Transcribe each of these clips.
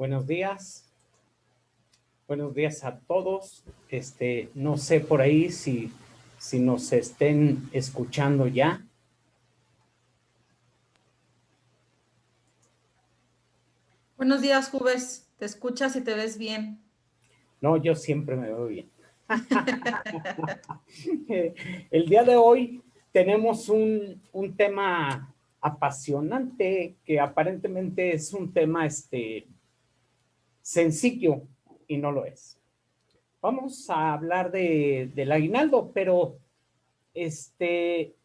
Buenos días. Buenos días a todos. No sé por ahí si nos estén escuchando ya. Buenos días, Jubes. Te escuchas y te ves bien. No, yo siempre me veo bien. El día de hoy tenemos un tema apasionante que aparentemente es un tema sencillo y no lo es. Vamos a hablar del aguinaldo, pero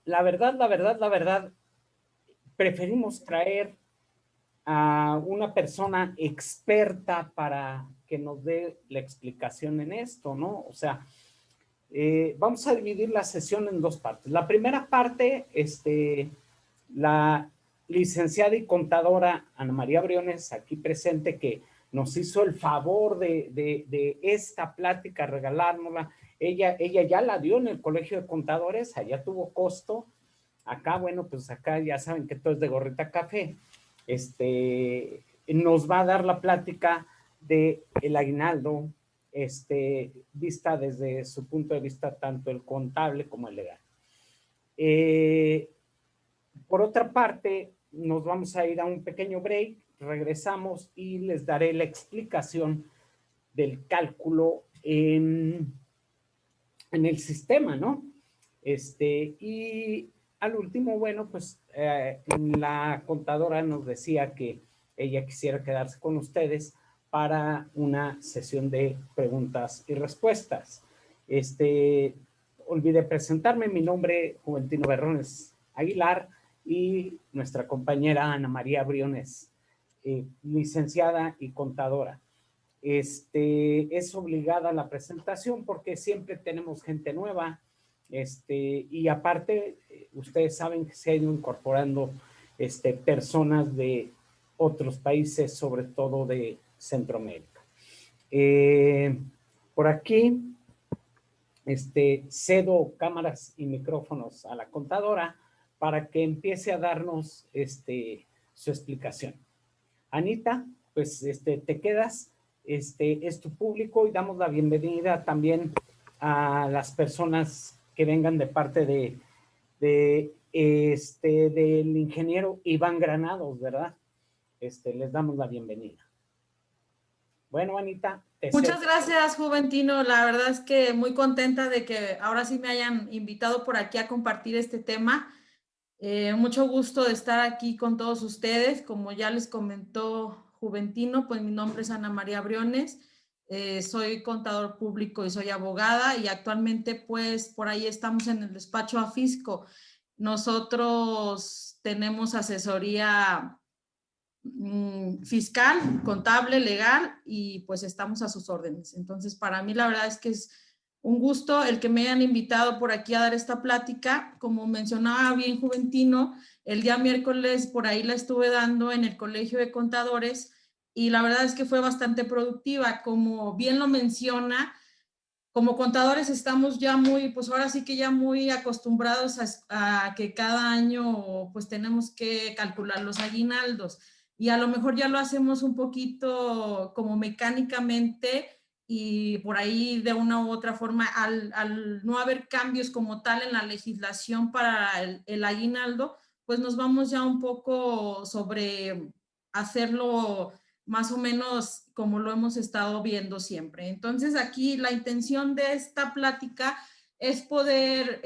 la verdad, preferimos traer a una persona experta para que nos dé la explicación en esto, ¿no? O sea, vamos a dividir la sesión en dos partes. La primera parte, la licenciada y contadora Ana María Briones, aquí presente, que nos hizo el favor de esta plática, regalárnosla. Ella ya la dio en el Colegio de Contadores, allá tuvo costo. Acá, bueno, pues acá ya saben que todo es de gorrita café. Nos va a dar la plática de el aguinaldo, vista desde su punto de vista tanto el contable como el legal. Por otra parte, nos vamos a ir a un pequeño break, regresamos y les daré la explicación del cálculo en el sistema, ¿no? Y al último, bueno, pues la contadora nos decía que ella quisiera quedarse con ustedes para una sesión de preguntas y respuestas. Olvidé presentarme, mi nombre Juventino Berrones Aguilar y nuestra compañera Ana María Briones, licenciada y contadora. Es obligada la presentación porque siempre tenemos gente nueva, y aparte, ustedes saben que se han ido incorporando personas de otros países, sobre todo de Centroamérica. Por aquí, cedo cámaras y micrófonos a la contadora para que empiece a darnos su explicación. Anita, pues te quedas, es tu público y damos la bienvenida también a las personas que vengan de parte del ingeniero Iván Granados, ¿verdad? Les damos la bienvenida. Bueno, Anita, te Muchas cedo. gracias, Juventino. La verdad es que muy contenta de que ahora sí me hayan invitado por aquí a compartir este tema. Mucho gusto de estar aquí con todos ustedes. Como ya les comentó Juventino, pues mi nombre es Ana María Briones. Soy contador público y soy abogada y actualmente pues por ahí estamos en el despacho Afisco. Nosotros tenemos asesoría fiscal, contable, legal y pues estamos a sus órdenes. Entonces, para mí la verdad es que es un gusto el que me hayan invitado por aquí a dar esta plática. Como mencionaba bien Juventino, el día miércoles por ahí la estuve dando en el Colegio de Contadores y la verdad es que fue bastante productiva. Como bien lo menciona, como contadores estamos ya muy, pues ahora sí que ya muy acostumbrados a que cada año pues tenemos que calcular los aguinaldos y a lo mejor ya lo hacemos un poquito como mecánicamente y por ahí de una u otra forma al no haber cambios como tal en la legislación para el aguinaldo, pues nos vamos ya un poco sobre hacerlo más o menos como lo hemos estado viendo siempre. Entonces aquí la intención de esta plática es poder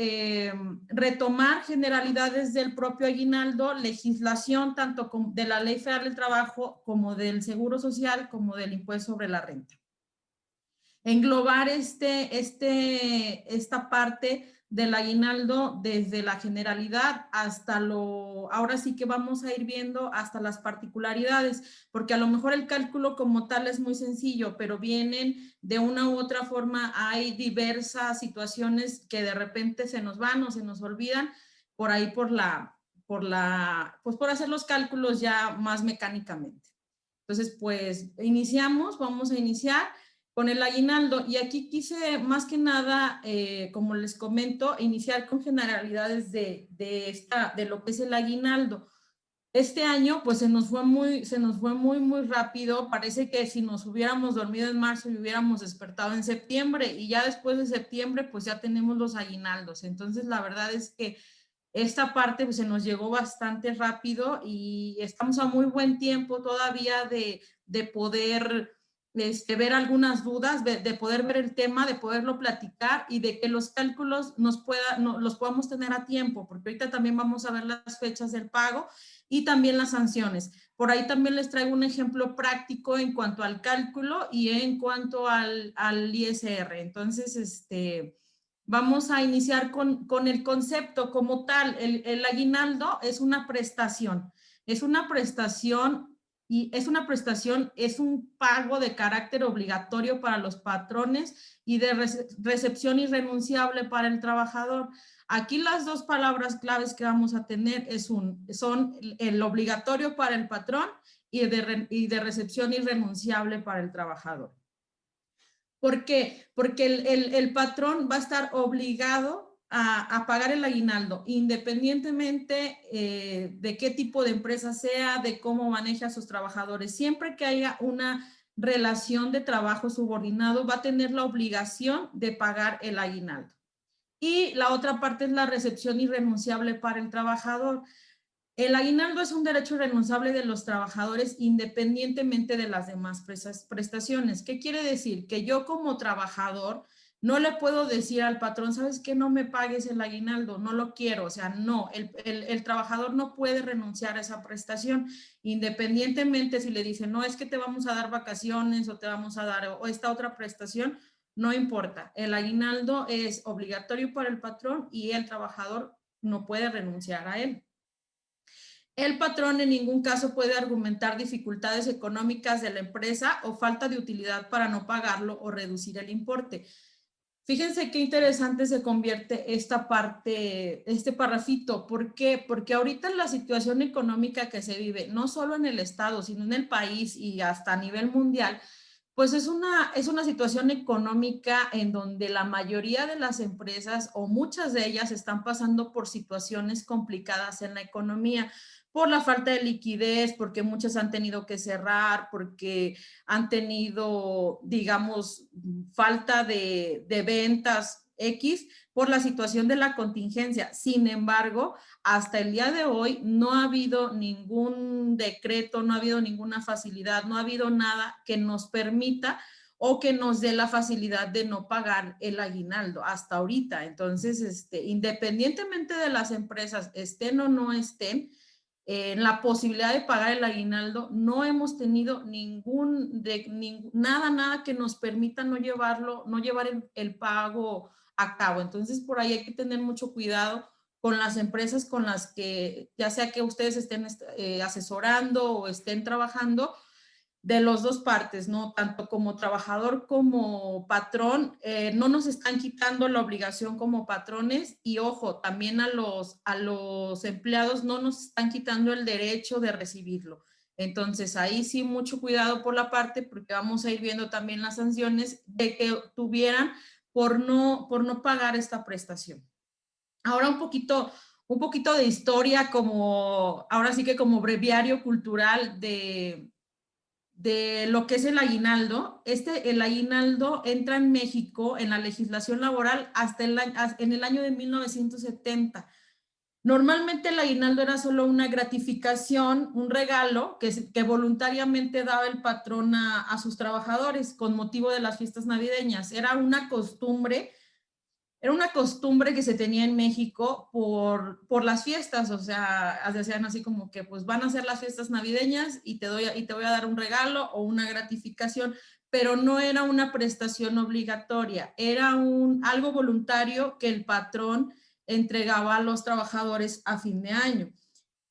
retomar generalidades del propio aguinaldo, legislación tanto de la Ley Federal del Trabajo como del Seguro Social como del impuesto sobre la renta. Englobar esta parte del aguinaldo desde la generalidad hasta ahora sí que vamos a ir viendo hasta las particularidades, porque a lo mejor el cálculo como tal es muy sencillo, pero vienen de una u otra forma, hay diversas situaciones que de repente se nos van o se nos olvidan por ahí pues por hacer los cálculos ya más mecánicamente. Entonces, pues vamos a iniciar con el aguinaldo y aquí quise más que nada, como les comento, iniciar con generalidades de lo que es el aguinaldo. Este año, pues se nos fue muy rápido. Parece que si nos hubiéramos dormido en marzo y hubiéramos despertado en septiembre, y ya después de septiembre, pues ya tenemos los aguinaldos. Entonces, la verdad es que esta parte pues, se nos llegó bastante rápido y estamos a muy buen tiempo todavía de poder ver algunas dudas, de poder ver el tema, de poderlo platicar y de que los cálculos los podamos tener a tiempo, porque ahorita también vamos a ver las fechas del pago y también las sanciones. Por ahí también les traigo un ejemplo práctico en cuanto al cálculo y en cuanto al ISR. Entonces, vamos a iniciar con el concepto como tal. El aguinaldo es una prestación. Es una prestación es un pago de carácter obligatorio para los patrones y de recepción irrenunciable para el trabajador. Aquí las dos palabras claves que vamos a tener son el obligatorio para el patrón y de recepción irrenunciable para el trabajador. ¿Por qué? Porque el patrón va a estar obligado a pagar el aguinaldo, independientemente de qué tipo de empresa sea, de cómo maneja a sus trabajadores. Siempre que haya una relación de trabajo subordinado, va a tener la obligación de pagar el aguinaldo. Y la otra parte es la recepción irrenunciable para el trabajador. El aguinaldo es un derecho irrenunciable de los trabajadores independientemente de las demás prestaciones. ¿Qué quiere decir? Que yo como trabajador no le puedo decir al patrón, ¿sabes qué? No me pagues el aguinaldo, no lo quiero. O sea, no, el trabajador no puede renunciar a esa prestación, independientemente si le dicen, no, es que te vamos a dar vacaciones o te vamos a dar o esta otra prestación, no importa. El aguinaldo es obligatorio para el patrón y el trabajador no puede renunciar a él. El patrón en ningún caso puede argumentar dificultades económicas de la empresa o falta de utilidad para no pagarlo o reducir el importe. Fíjense qué interesante se convierte esta parte, este parrafito. ¿Por qué? Porque ahorita en la situación económica que se vive, no solo en el estado, sino en el país y hasta a nivel mundial, pues es una situación económica en donde la mayoría de las empresas o muchas de ellas están pasando por situaciones complicadas en la economía, por la falta de liquidez, porque muchas han tenido que cerrar, porque han tenido, digamos, falta de ventas X por la situación de la contingencia. Sin embargo, hasta el día de hoy no ha habido ningún decreto, no ha habido ninguna facilidad, no ha habido nada que nos permita o que nos dé la facilidad de no pagar el aguinaldo hasta ahorita. Entonces, independientemente de las empresas, estén o no estén, en la posibilidad de pagar el aguinaldo, no hemos tenido nada que nos permita no llevar el pago a cabo. Entonces, por ahí hay que tener mucho cuidado con las empresas con las que, ya sea que ustedes estén asesorando o estén trabajando, de las dos partes, ¿no? Tanto como trabajador como patrón, no nos están quitando la obligación como patrones y ojo, también a los empleados no nos están quitando el derecho de recibirlo. Entonces, ahí sí mucho cuidado por la parte, porque vamos a ir viendo también las sanciones de que tuvieran por no pagar esta prestación. Ahora un poquito de historia, como ahora sí que como breviario cultural de lo que es el aguinaldo. El aguinaldo entra en México en la legislación laboral en el año de 1970. Normalmente el aguinaldo era solo una gratificación, un regalo que voluntariamente daba el patrón a sus trabajadores con motivo de las fiestas navideñas. Era una costumbre que se tenía en México por las fiestas, o sea, decían así como que pues van a ser las fiestas navideñas y te voy a dar un regalo o una gratificación, pero no era una prestación obligatoria, era algo voluntario que el patrón entregaba a los trabajadores a fin de año.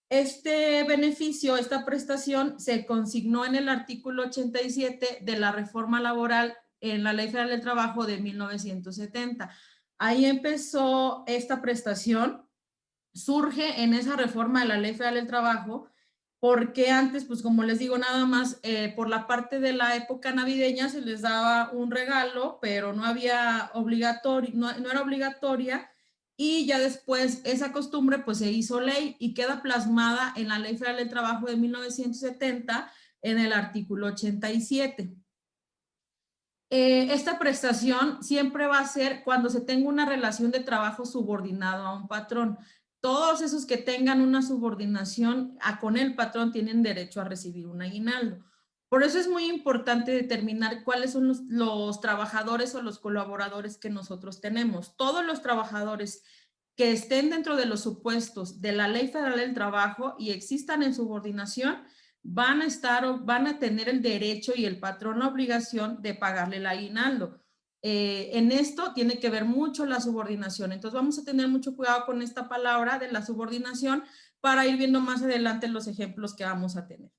Este beneficio, esta prestación se consignó en el artículo 87 de la reforma laboral en la Ley Federal del Trabajo de 1970. Ahí empezó esta prestación, surge en esa reforma de la Ley Federal del Trabajo, porque antes, pues como les digo, nada más por la parte de la época navideña se les daba un regalo, pero no había no era obligatoria y ya después esa costumbre pues se hizo ley y queda plasmada en la Ley Federal del Trabajo de 1970 en el artículo 87. Esta prestación siempre va a ser cuando se tenga una relación de trabajo subordinado a un patrón. Todos esos que tengan una subordinación con el patrón tienen derecho a recibir un aguinaldo. Por eso es muy importante determinar cuáles son los trabajadores o los colaboradores que nosotros tenemos. Todos los trabajadores que estén dentro de los supuestos de la Ley Federal del Trabajo y existan en subordinación, van a tener el derecho y el patrón la obligación de pagarle el aguinaldo. En esto tiene que ver mucho la subordinación. Entonces vamos a tener mucho cuidado con esta palabra de la subordinación para ir viendo más adelante los ejemplos que vamos a tener.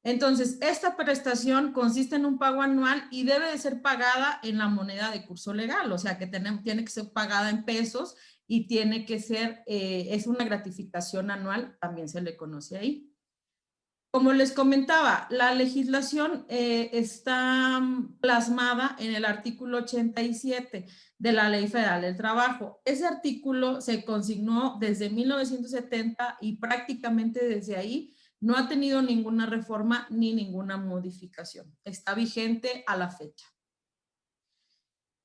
Entonces, esta prestación consiste en un pago anual y debe de ser pagada en la moneda de curso legal, o sea que tiene que ser pagada en pesos y tiene que ser, es una gratificación anual, también se le conoce ahí. Como les comentaba, la legislación está plasmada en el artículo 87 de la Ley Federal del Trabajo. Ese artículo se consignó desde 1970 y prácticamente desde ahí no ha tenido ninguna reforma ni ninguna modificación. Está vigente a la fecha.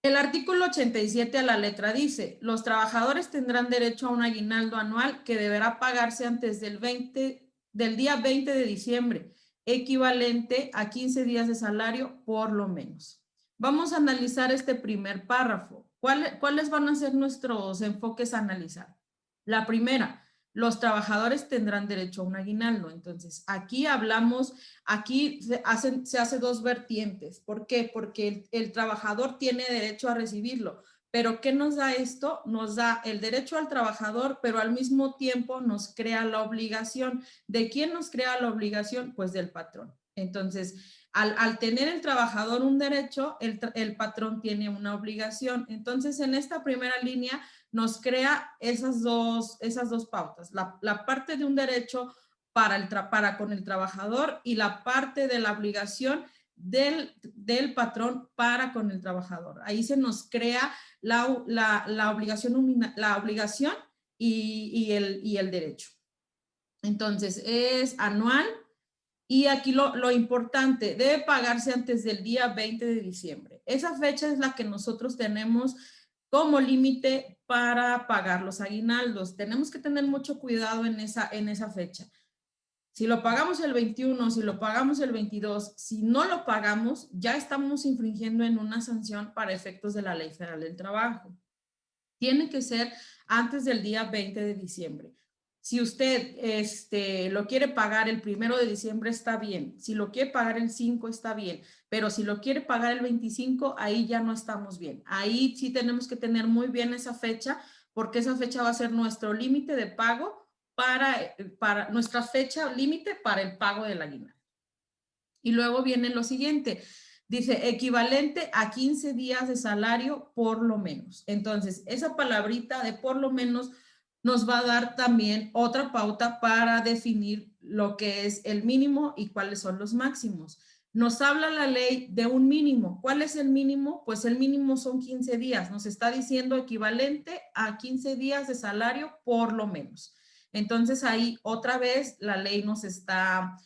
El artículo 87 a la letra dice, los trabajadores tendrán derecho a un aguinaldo anual que deberá pagarse antes del día 20 de diciembre, equivalente a 15 días de salario por lo menos. Vamos a analizar este primer párrafo. ¿Cuáles van a ser nuestros enfoques a analizar? La primera, los trabajadores tendrán derecho a un aguinaldo. Entonces, aquí hablamos, aquí se hace dos vertientes. ¿Por qué? Porque el trabajador tiene derecho a recibirlo. Pero ¿qué nos da esto? Nos da el derecho al trabajador, pero al mismo tiempo nos crea la obligación. ¿De quién nos crea la obligación? Pues del patrón. Entonces, al tener el trabajador un derecho, el patrón tiene una obligación. Entonces, en esta primera línea nos crea esas dos pautas. La parte de un derecho para con el trabajador y la parte de la obligación del patrón para con el trabajador. Ahí se nos crea la obligación y el derecho. Entonces, es anual y aquí lo importante, debe pagarse antes del día 20 de diciembre. Esa fecha es la que nosotros tenemos como límite para pagar los aguinaldos. Tenemos que tener mucho cuidado en esa fecha. Si lo pagamos el 21, si lo pagamos el 22, si no lo pagamos, ya estamos infringiendo en una sanción para efectos de la Ley Federal del Trabajo. Tiene que ser antes del día 20 de diciembre. Si usted lo quiere pagar el 1 de diciembre, está bien. Si lo quiere pagar el 5, está bien. Pero si lo quiere pagar el 25, ahí ya no estamos bien. Ahí sí tenemos que tener muy bien esa fecha, porque esa fecha va a ser nuestro límite de pago para nuestra fecha límite para el pago del aguinaldo. Y luego viene lo siguiente. Dice, equivalente a 15 días de salario por lo menos. Entonces, esa palabrita de por lo menos nos va a dar también otra pauta para definir lo que es el mínimo y cuáles son los máximos. Nos habla la ley de un mínimo. ¿Cuál es el mínimo? Pues el mínimo son 15 días. Nos está diciendo equivalente a 15 días de salario por lo menos. Entonces ahí otra vez la ley nos está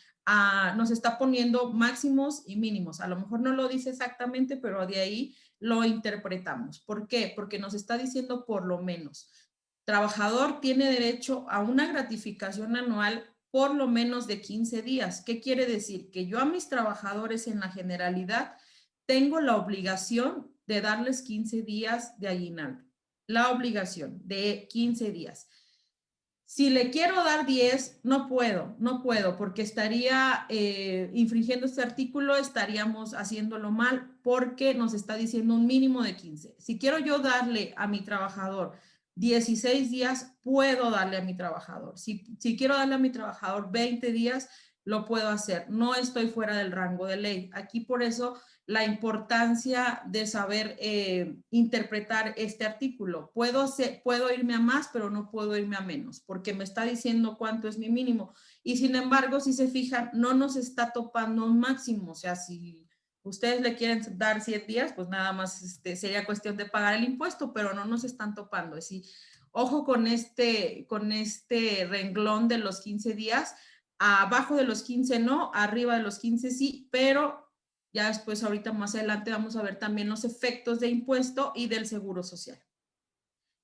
poniendo máximos y mínimos. A lo mejor no lo dice exactamente, pero de ahí lo interpretamos. ¿Por qué? Porque nos está diciendo por lo menos. Trabajador tiene derecho a una gratificación anual por lo menos de 15 días. ¿Qué quiere decir? Que yo a mis trabajadores en la generalidad tengo la obligación de darles 15 días de aguinaldo. La obligación de 15 días. Si le quiero dar 10, no puedo, porque estaría infringiendo este artículo, estaríamos haciéndolo mal porque nos está diciendo un mínimo de 15. Si quiero yo darle a mi trabajador 16 días, puedo darle a mi trabajador. Si quiero darle a mi trabajador 20 días, lo puedo hacer. No estoy fuera del rango de ley. Aquí por eso la importancia de saber interpretar este artículo. Puedo irme a más, pero no puedo irme a menos, porque me está diciendo cuánto es mi mínimo. Y sin embargo, si se fijan, no nos está topando un máximo. O sea, si ustedes le quieren dar 100 días, pues nada más sería cuestión de pagar el impuesto, pero no nos están topando. Es decir, ojo con este renglón de los 15 días, abajo de los 15 no, arriba de los 15 sí, pero ya después ahorita más adelante vamos a ver también los efectos de impuesto y del seguro social.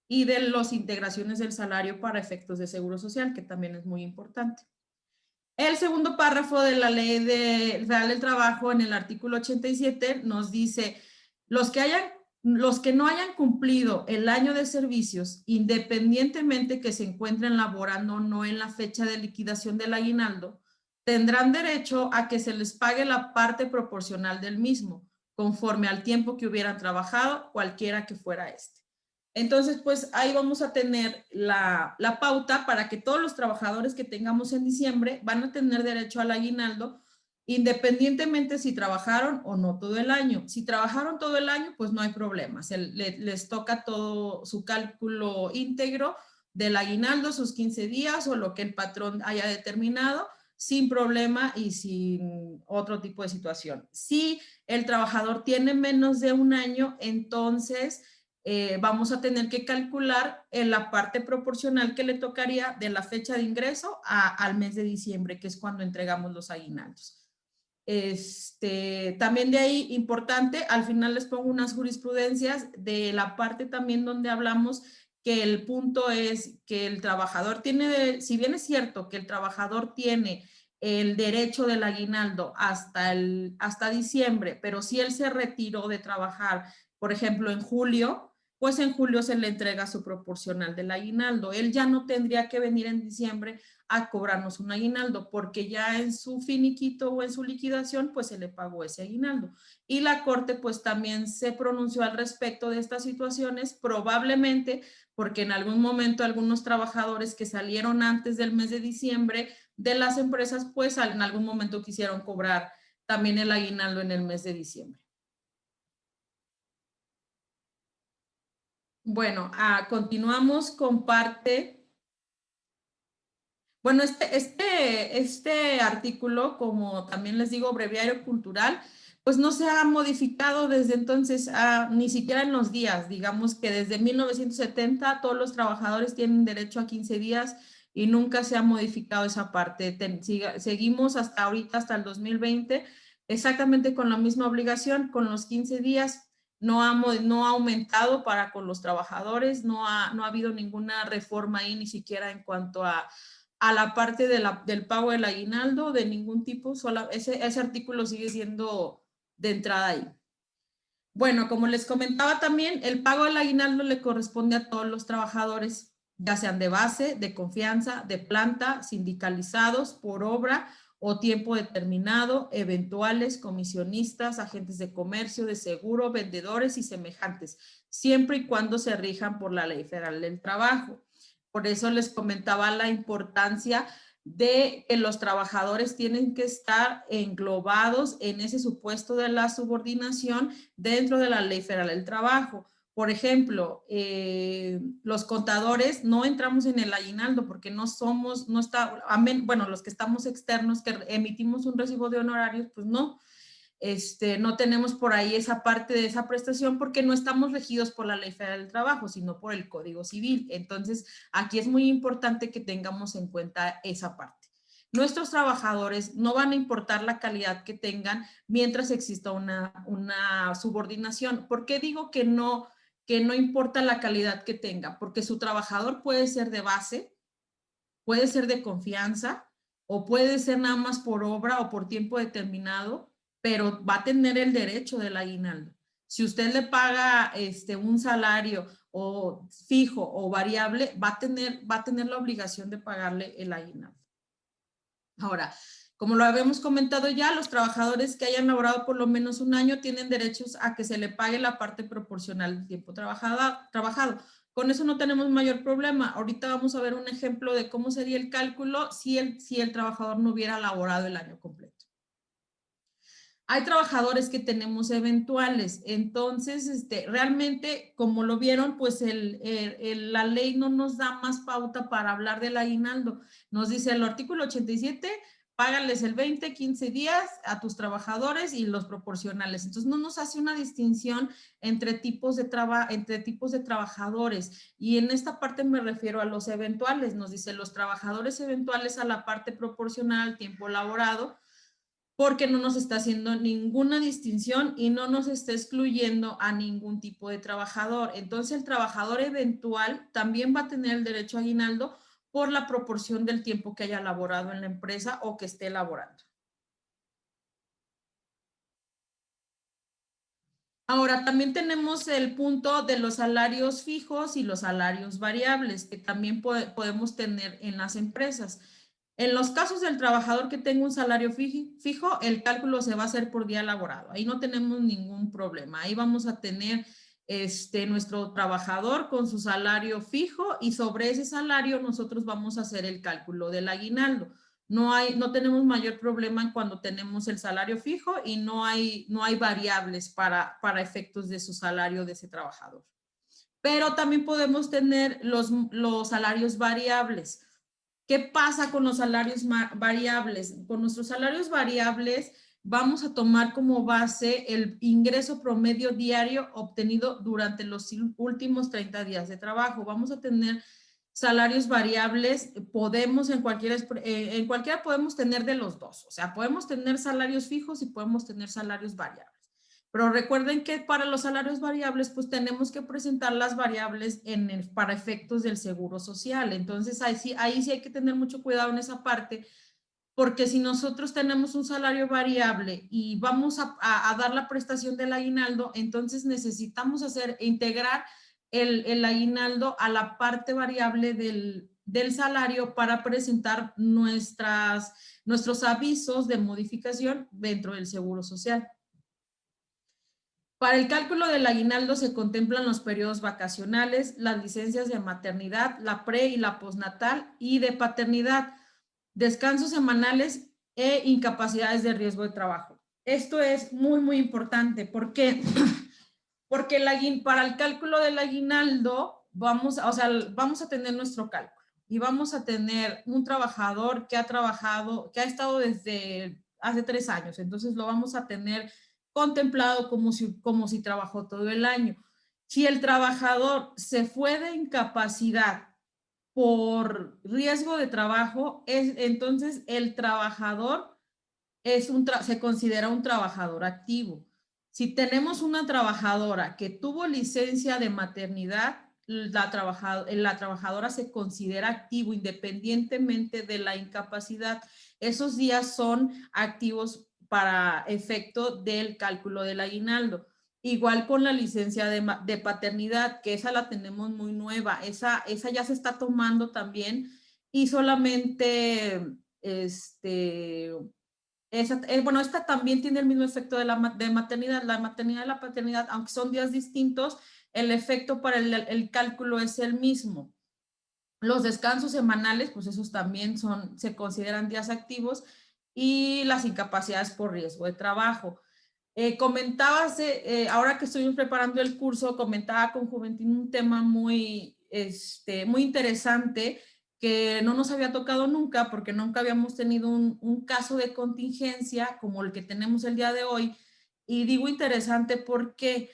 Y de las integraciones del salario para efectos de seguro social, que también es muy importante. El segundo párrafo de la Ley Federal del Trabajo, en el artículo 87, nos dice, los que no hayan cumplido el año de servicios, independientemente que se encuentren laborando o no en la fecha de liquidación del aguinaldo, tendrán derecho a que se les pague la parte proporcional del mismo, conforme al tiempo que hubieran trabajado, cualquiera que fuera este. Entonces, pues ahí vamos a tener la pauta para que todos los trabajadores que tengamos en diciembre van a tener derecho al aguinaldo, independientemente si trabajaron o no todo el año. Si trabajaron todo el año, pues no hay problema. Les toca todo su cálculo íntegro del aguinaldo, sus 15 días o lo que el patrón haya determinado, sin problema y sin otro tipo de situación. Si el trabajador tiene menos de un año, entonces vamos a tener que calcular en la parte proporcional que le tocaría de la fecha de ingreso al mes de diciembre, que es cuando entregamos los aguinaldos. También de ahí, importante, al final les pongo unas jurisprudencias de la parte también donde hablamos que el punto es que el trabajador tiene, si bien es cierto que el trabajador tiene el derecho del aguinaldo hasta diciembre, pero si él se retiró de trabajar, por ejemplo, en julio, pues en julio se le entrega su proporcional del aguinaldo. Él ya no tendría que venir en diciembre a cobrarnos un aguinaldo, porque ya en su finiquito o en su liquidación, pues se le pagó ese aguinaldo. Y la Corte, pues también se pronunció al respecto de estas situaciones, probablemente porque en algún momento algunos trabajadores que salieron antes del mes de diciembre de las empresas, pues en algún momento quisieron cobrar también el aguinaldo en el mes de diciembre. Bueno, continuamos con parte. Bueno, este artículo, como también les digo, breviario cultural, pues no se ha modificado desde entonces, ni siquiera en los días. Digamos que desde 1970 todos los trabajadores tienen derecho a 15 días y nunca se ha modificado esa parte. Seguimos hasta ahorita, hasta el 2020, exactamente con la misma obligación, con los 15 días. No ha aumentado para con los trabajadores, no ha habido ninguna reforma ahí, ni siquiera en cuanto a la parte del pago del aguinaldo de ningún tipo. Ese artículo sigue siendo de entrada ahí. Bueno, como les comentaba también, el pago del aguinaldo le corresponde a todos los trabajadores, ya sean de base, de confianza, de planta, sindicalizados, por obra o tiempo determinado, eventuales, comisionistas, agentes de comercio, de seguro, vendedores y semejantes, siempre y cuando se rijan por la Ley Federal del Trabajo. Por eso les comentaba la importancia de que los trabajadores tienen que estar englobados en ese supuesto de la subordinación dentro de la Ley Federal del Trabajo. Por ejemplo, los contadores no entramos en el aguinaldo porque bueno, los que estamos externos, que emitimos un recibo de honorarios, pues no. No tenemos por ahí esa parte de esa prestación porque no estamos regidos por la Ley Federal del Trabajo, sino por el Código Civil. Entonces, aquí es muy importante que tengamos en cuenta esa parte. Nuestros trabajadores no van a importar la calidad que tengan mientras exista una subordinación. ¿Por qué digo que no importa la calidad que tenga? Porque su trabajador puede ser de base, puede ser de confianza o puede ser nada más por obra o por tiempo determinado, pero va a tener el derecho del aguinaldo. Si usted le paga un salario o fijo o variable, va a tener la obligación de pagarle el aguinaldo. Ahora, como lo habíamos comentado ya, los trabajadores que hayan laborado por lo menos un año tienen derechos a que se le pague la parte proporcional del tiempo trabajado. Con eso no tenemos mayor problema. Ahorita vamos a ver un ejemplo de cómo sería el cálculo si el trabajador no hubiera laborado el año completo. Hay trabajadores que tenemos eventuales, entonces realmente, como lo vieron, pues la ley no nos da más pauta para hablar del aguinaldo. Nos dice el artículo 87, págales el 20, 15 días a tus trabajadores y los proporcionales. Entonces, no nos hace una distinción entre tipos de trabajadores. Y en esta parte me refiero a los eventuales. Nos dice los trabajadores eventuales a la parte proporcional al tiempo laborado, porque no nos está haciendo ninguna distinción y no nos está excluyendo a ningún tipo de trabajador. Entonces, el trabajador eventual también va a tener el derecho a aguinaldo por la proporción del tiempo que haya laborado en la empresa o que esté laborando. Ahora, también tenemos el punto de los salarios fijos y los salarios variables que también podemos tener en las empresas. En los casos del trabajador que tenga un salario fijo, el cálculo se va a hacer por día laborado. Ahí no tenemos ningún problema. Ahí vamos a tener nuestro trabajador con su salario fijo y sobre ese salario nosotros vamos a hacer el cálculo del aguinaldo. No tenemos mayor problema cuando tenemos el salario fijo y no hay variables para efectos de su salario de ese trabajador. Pero también podemos tener los salarios variables. ¿Qué pasa con los salarios variables? Con nuestros salarios variables vamos a tomar como base el ingreso promedio diario obtenido durante los últimos 30 días de trabajo. Vamos a tener salarios variables, en cualquiera podemos tener de los dos. O sea, podemos tener salarios fijos y podemos tener salarios variables. Pero recuerden que para los salarios variables, pues tenemos que presentar las variables para efectos del seguro social. Entonces, ahí sí hay que tener mucho cuidado en esa parte, porque si nosotros tenemos un salario variable y vamos a dar la prestación del aguinaldo, entonces necesitamos integrar el aguinaldo a la parte variable del salario para presentar nuestros avisos de modificación dentro del seguro social. Para el cálculo del aguinaldo se contemplan los periodos vacacionales, las licencias de maternidad, la pre y la postnatal y de paternidad, descansos semanales e incapacidades de riesgo de trabajo. Esto es muy, muy importante. ¿Por qué? Porque para el cálculo del aguinaldo vamos a tener nuestro cálculo y vamos a tener un trabajador que ha estado desde hace 3 años. Entonces lo vamos a tener contemplado como si trabajó todo el año. Si el trabajador se fue de incapacidad por riesgo de trabajo, entonces el trabajador se considera un trabajador activo. Si tenemos una trabajadora que tuvo licencia de maternidad, la trabajadora se considera activo independientemente de la incapacidad. Esos días son activos para efecto del cálculo del aguinaldo. Igual con la licencia de paternidad, que esa la tenemos muy nueva. Esa ya se está tomando también y solamente esta también tiene el mismo efecto de maternidad. La maternidad y la paternidad, aunque son días distintos, el efecto para el cálculo es el mismo. Los descansos semanales, pues esos también se consideran días activos, y las incapacidades por riesgo de trabajo. Ahora que estoy preparando el curso, comentaba con Juventino un tema muy interesante que no nos había tocado nunca, porque nunca habíamos tenido un caso de contingencia como el que tenemos el día de hoy. Y digo interesante porque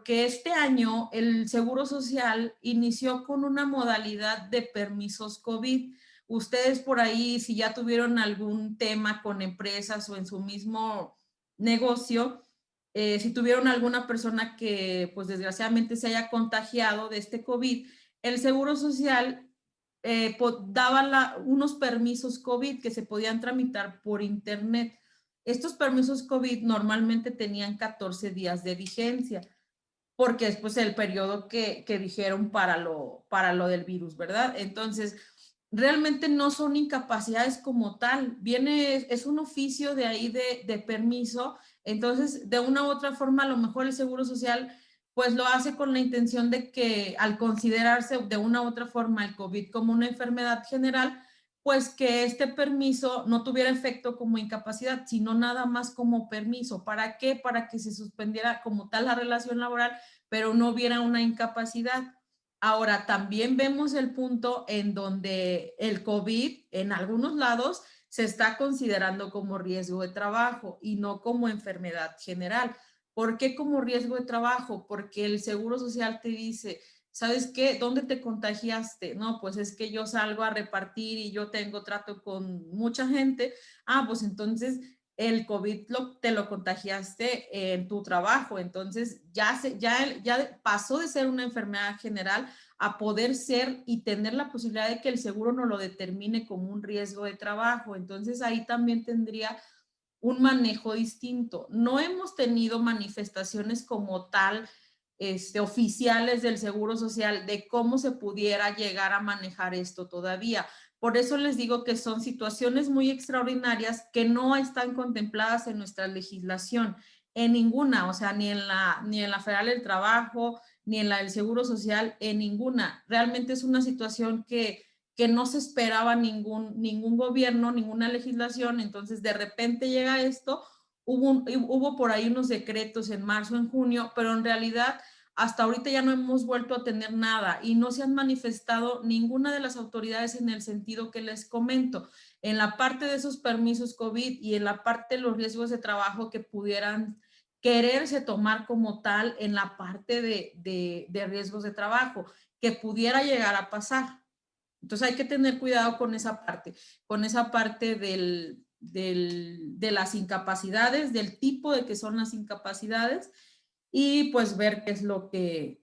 este año el Seguro Social inició con una modalidad de permisos COVID. Ustedes por ahí, si ya tuvieron algún tema con empresas o en su mismo negocio, si tuvieron alguna persona que pues desgraciadamente se haya contagiado de este COVID, el Seguro Social daba unos permisos COVID que se podían tramitar por internet. Estos permisos COVID normalmente tenían 14 días de vigencia, porque es pues el periodo que dijeron para lo del virus, ¿verdad? Entonces, realmente no son incapacidades como tal, es un oficio de ahí de permiso. Entonces, de una u otra forma, a lo mejor el Seguro Social pues lo hace con la intención de que al considerarse de una u otra forma el COVID como una enfermedad general, pues que este permiso no tuviera efecto como incapacidad, sino nada más como permiso. ¿Para qué? Para que se suspendiera como tal la relación laboral, pero no hubiera una incapacidad. Ahora, también vemos el punto en donde el COVID en algunos lados se está considerando como riesgo de trabajo y no como enfermedad general. ¿Por qué como riesgo de trabajo? Porque el Seguro Social te dice, ¿sabes qué? ¿Dónde te contagiaste? No, pues es que yo salgo a repartir y yo tengo trato con mucha gente. Ah, pues entonces el COVID te lo contagiaste en tu trabajo. Entonces ya pasó de ser una enfermedad general a poder ser y tener la posibilidad de que el seguro no lo determine como un riesgo de trabajo. Entonces ahí también tendría un manejo distinto. No hemos tenido manifestaciones como tal, oficiales del Seguro Social de cómo se pudiera llegar a manejar esto todavía. Por eso les digo que son situaciones muy extraordinarias que no están contempladas en nuestra legislación, en ninguna, o sea, ni en la Federal del Trabajo, ni en la del Seguro Social, en ninguna. Realmente es una situación que no se esperaba ningún gobierno, ninguna legislación. Entonces de repente llega esto, hubo por ahí unos decretos en marzo, en junio, pero en realidad hasta ahorita ya no hemos vuelto a tener nada y no se han manifestado ninguna de las autoridades en el sentido que les comento, en la parte de esos permisos COVID y en la parte de los riesgos de trabajo que pudieran quererse tomar como tal en la parte de riesgos de trabajo, que pudiera llegar a pasar. Entonces hay que tener cuidado con esa parte de las incapacidades, del tipo de que son las incapacidades y pues ver qué es lo que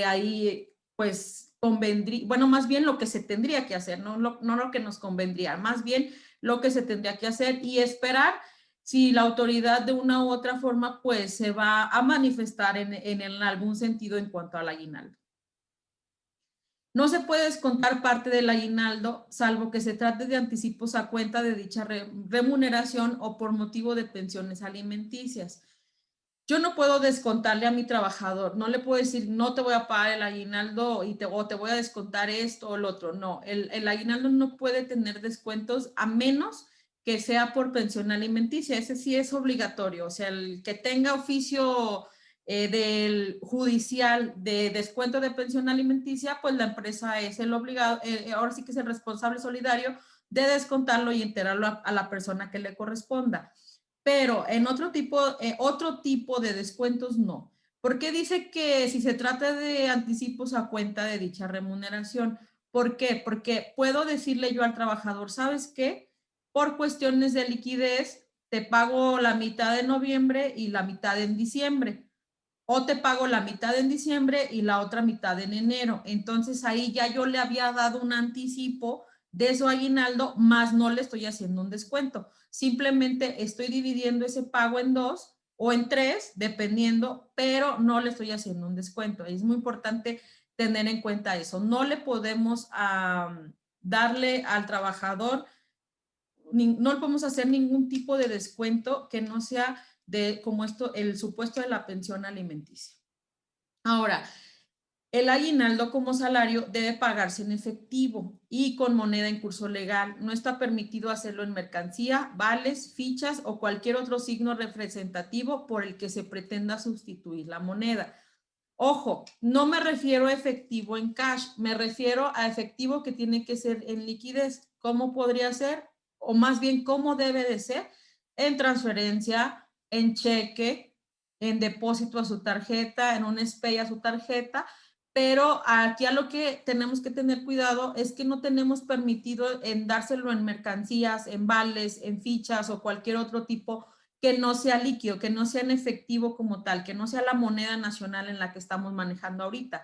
ahí pues convendría, bueno, más bien lo que se tendría que hacer, no lo que nos convendría, más bien lo que se tendría que hacer y esperar si la autoridad de una u otra forma pues se va a manifestar en algún sentido en cuanto al aguinaldo. No se puede descontar parte del aguinaldo, salvo que se trate de anticipos a cuenta de dicha remuneración o por motivo de pensiones alimenticias. Yo no puedo descontarle a mi trabajador, no le puedo decir, no te voy a pagar el aguinaldo o te voy a descontar esto o lo otro. No, el aguinaldo no puede tener descuentos a menos que sea por pensión alimenticia. Ese sí es obligatorio. O sea, el que tenga oficio del judicial de descuento de pensión alimenticia, pues la empresa es el obligado, ahora sí que es el responsable solidario de descontarlo y enterarlo a la persona que le corresponda. Pero en otro tipo de descuentos no. ¿Por qué dice que si se trata de anticipos a cuenta de dicha remuneración? ¿Por qué? Porque puedo decirle yo al trabajador, ¿sabes qué? Por cuestiones de liquidez, te pago la mitad de noviembre y la mitad en diciembre. O te pago la mitad en diciembre y la otra mitad en enero. Entonces ahí ya yo le había dado un anticipo de su aguinaldo, más no le estoy haciendo un descuento. Simplemente estoy dividiendo ese pago en 2 o en 3, dependiendo, pero no le estoy haciendo un descuento. Es muy importante tener en cuenta eso. No le podemos darle al trabajador, no le podemos hacer ningún tipo de descuento que no sea como el supuesto de la pensión alimenticia. Ahora, el aguinaldo como salario debe pagarse en efectivo y con moneda en curso legal. No está permitido hacerlo en mercancía, vales, fichas o cualquier otro signo representativo por el que se pretenda sustituir la moneda. Ojo, no me refiero a efectivo en cash, me refiero a efectivo que tiene que ser en liquidez. ¿Cómo podría ser? O más bien, ¿cómo debe de ser? En transferencia, en cheque, en depósito a su tarjeta, en un SPAY a su tarjeta. Pero aquí a lo que tenemos que tener cuidado es que no tenemos permitido en dárselo en mercancías, en vales, en fichas o cualquier otro tipo que no sea líquido, que no sea en efectivo como tal, que no sea la moneda nacional en la que estamos manejando ahorita.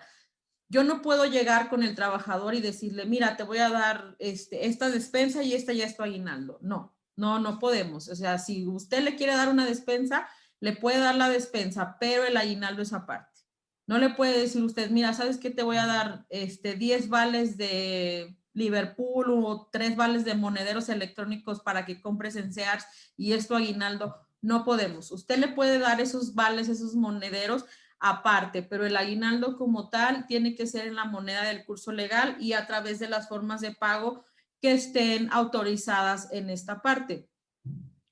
Yo no puedo llegar con el trabajador y decirle, mira, te voy a dar esta despensa y esta ya es tu aguinaldo. No podemos. O sea, si usted le quiere dar una despensa, le puede dar la despensa, pero el aguinaldo es aparte. No le puede decir usted, mira, ¿sabes qué? Te voy a dar 10 vales de Liverpool o 3 vales de monederos electrónicos para que compres en Sears y es tu aguinaldo. No podemos. Usted le puede dar esos vales, esos monederos aparte, pero el aguinaldo como tal tiene que ser en la moneda del curso legal y a través de las formas de pago que estén autorizadas en esta parte.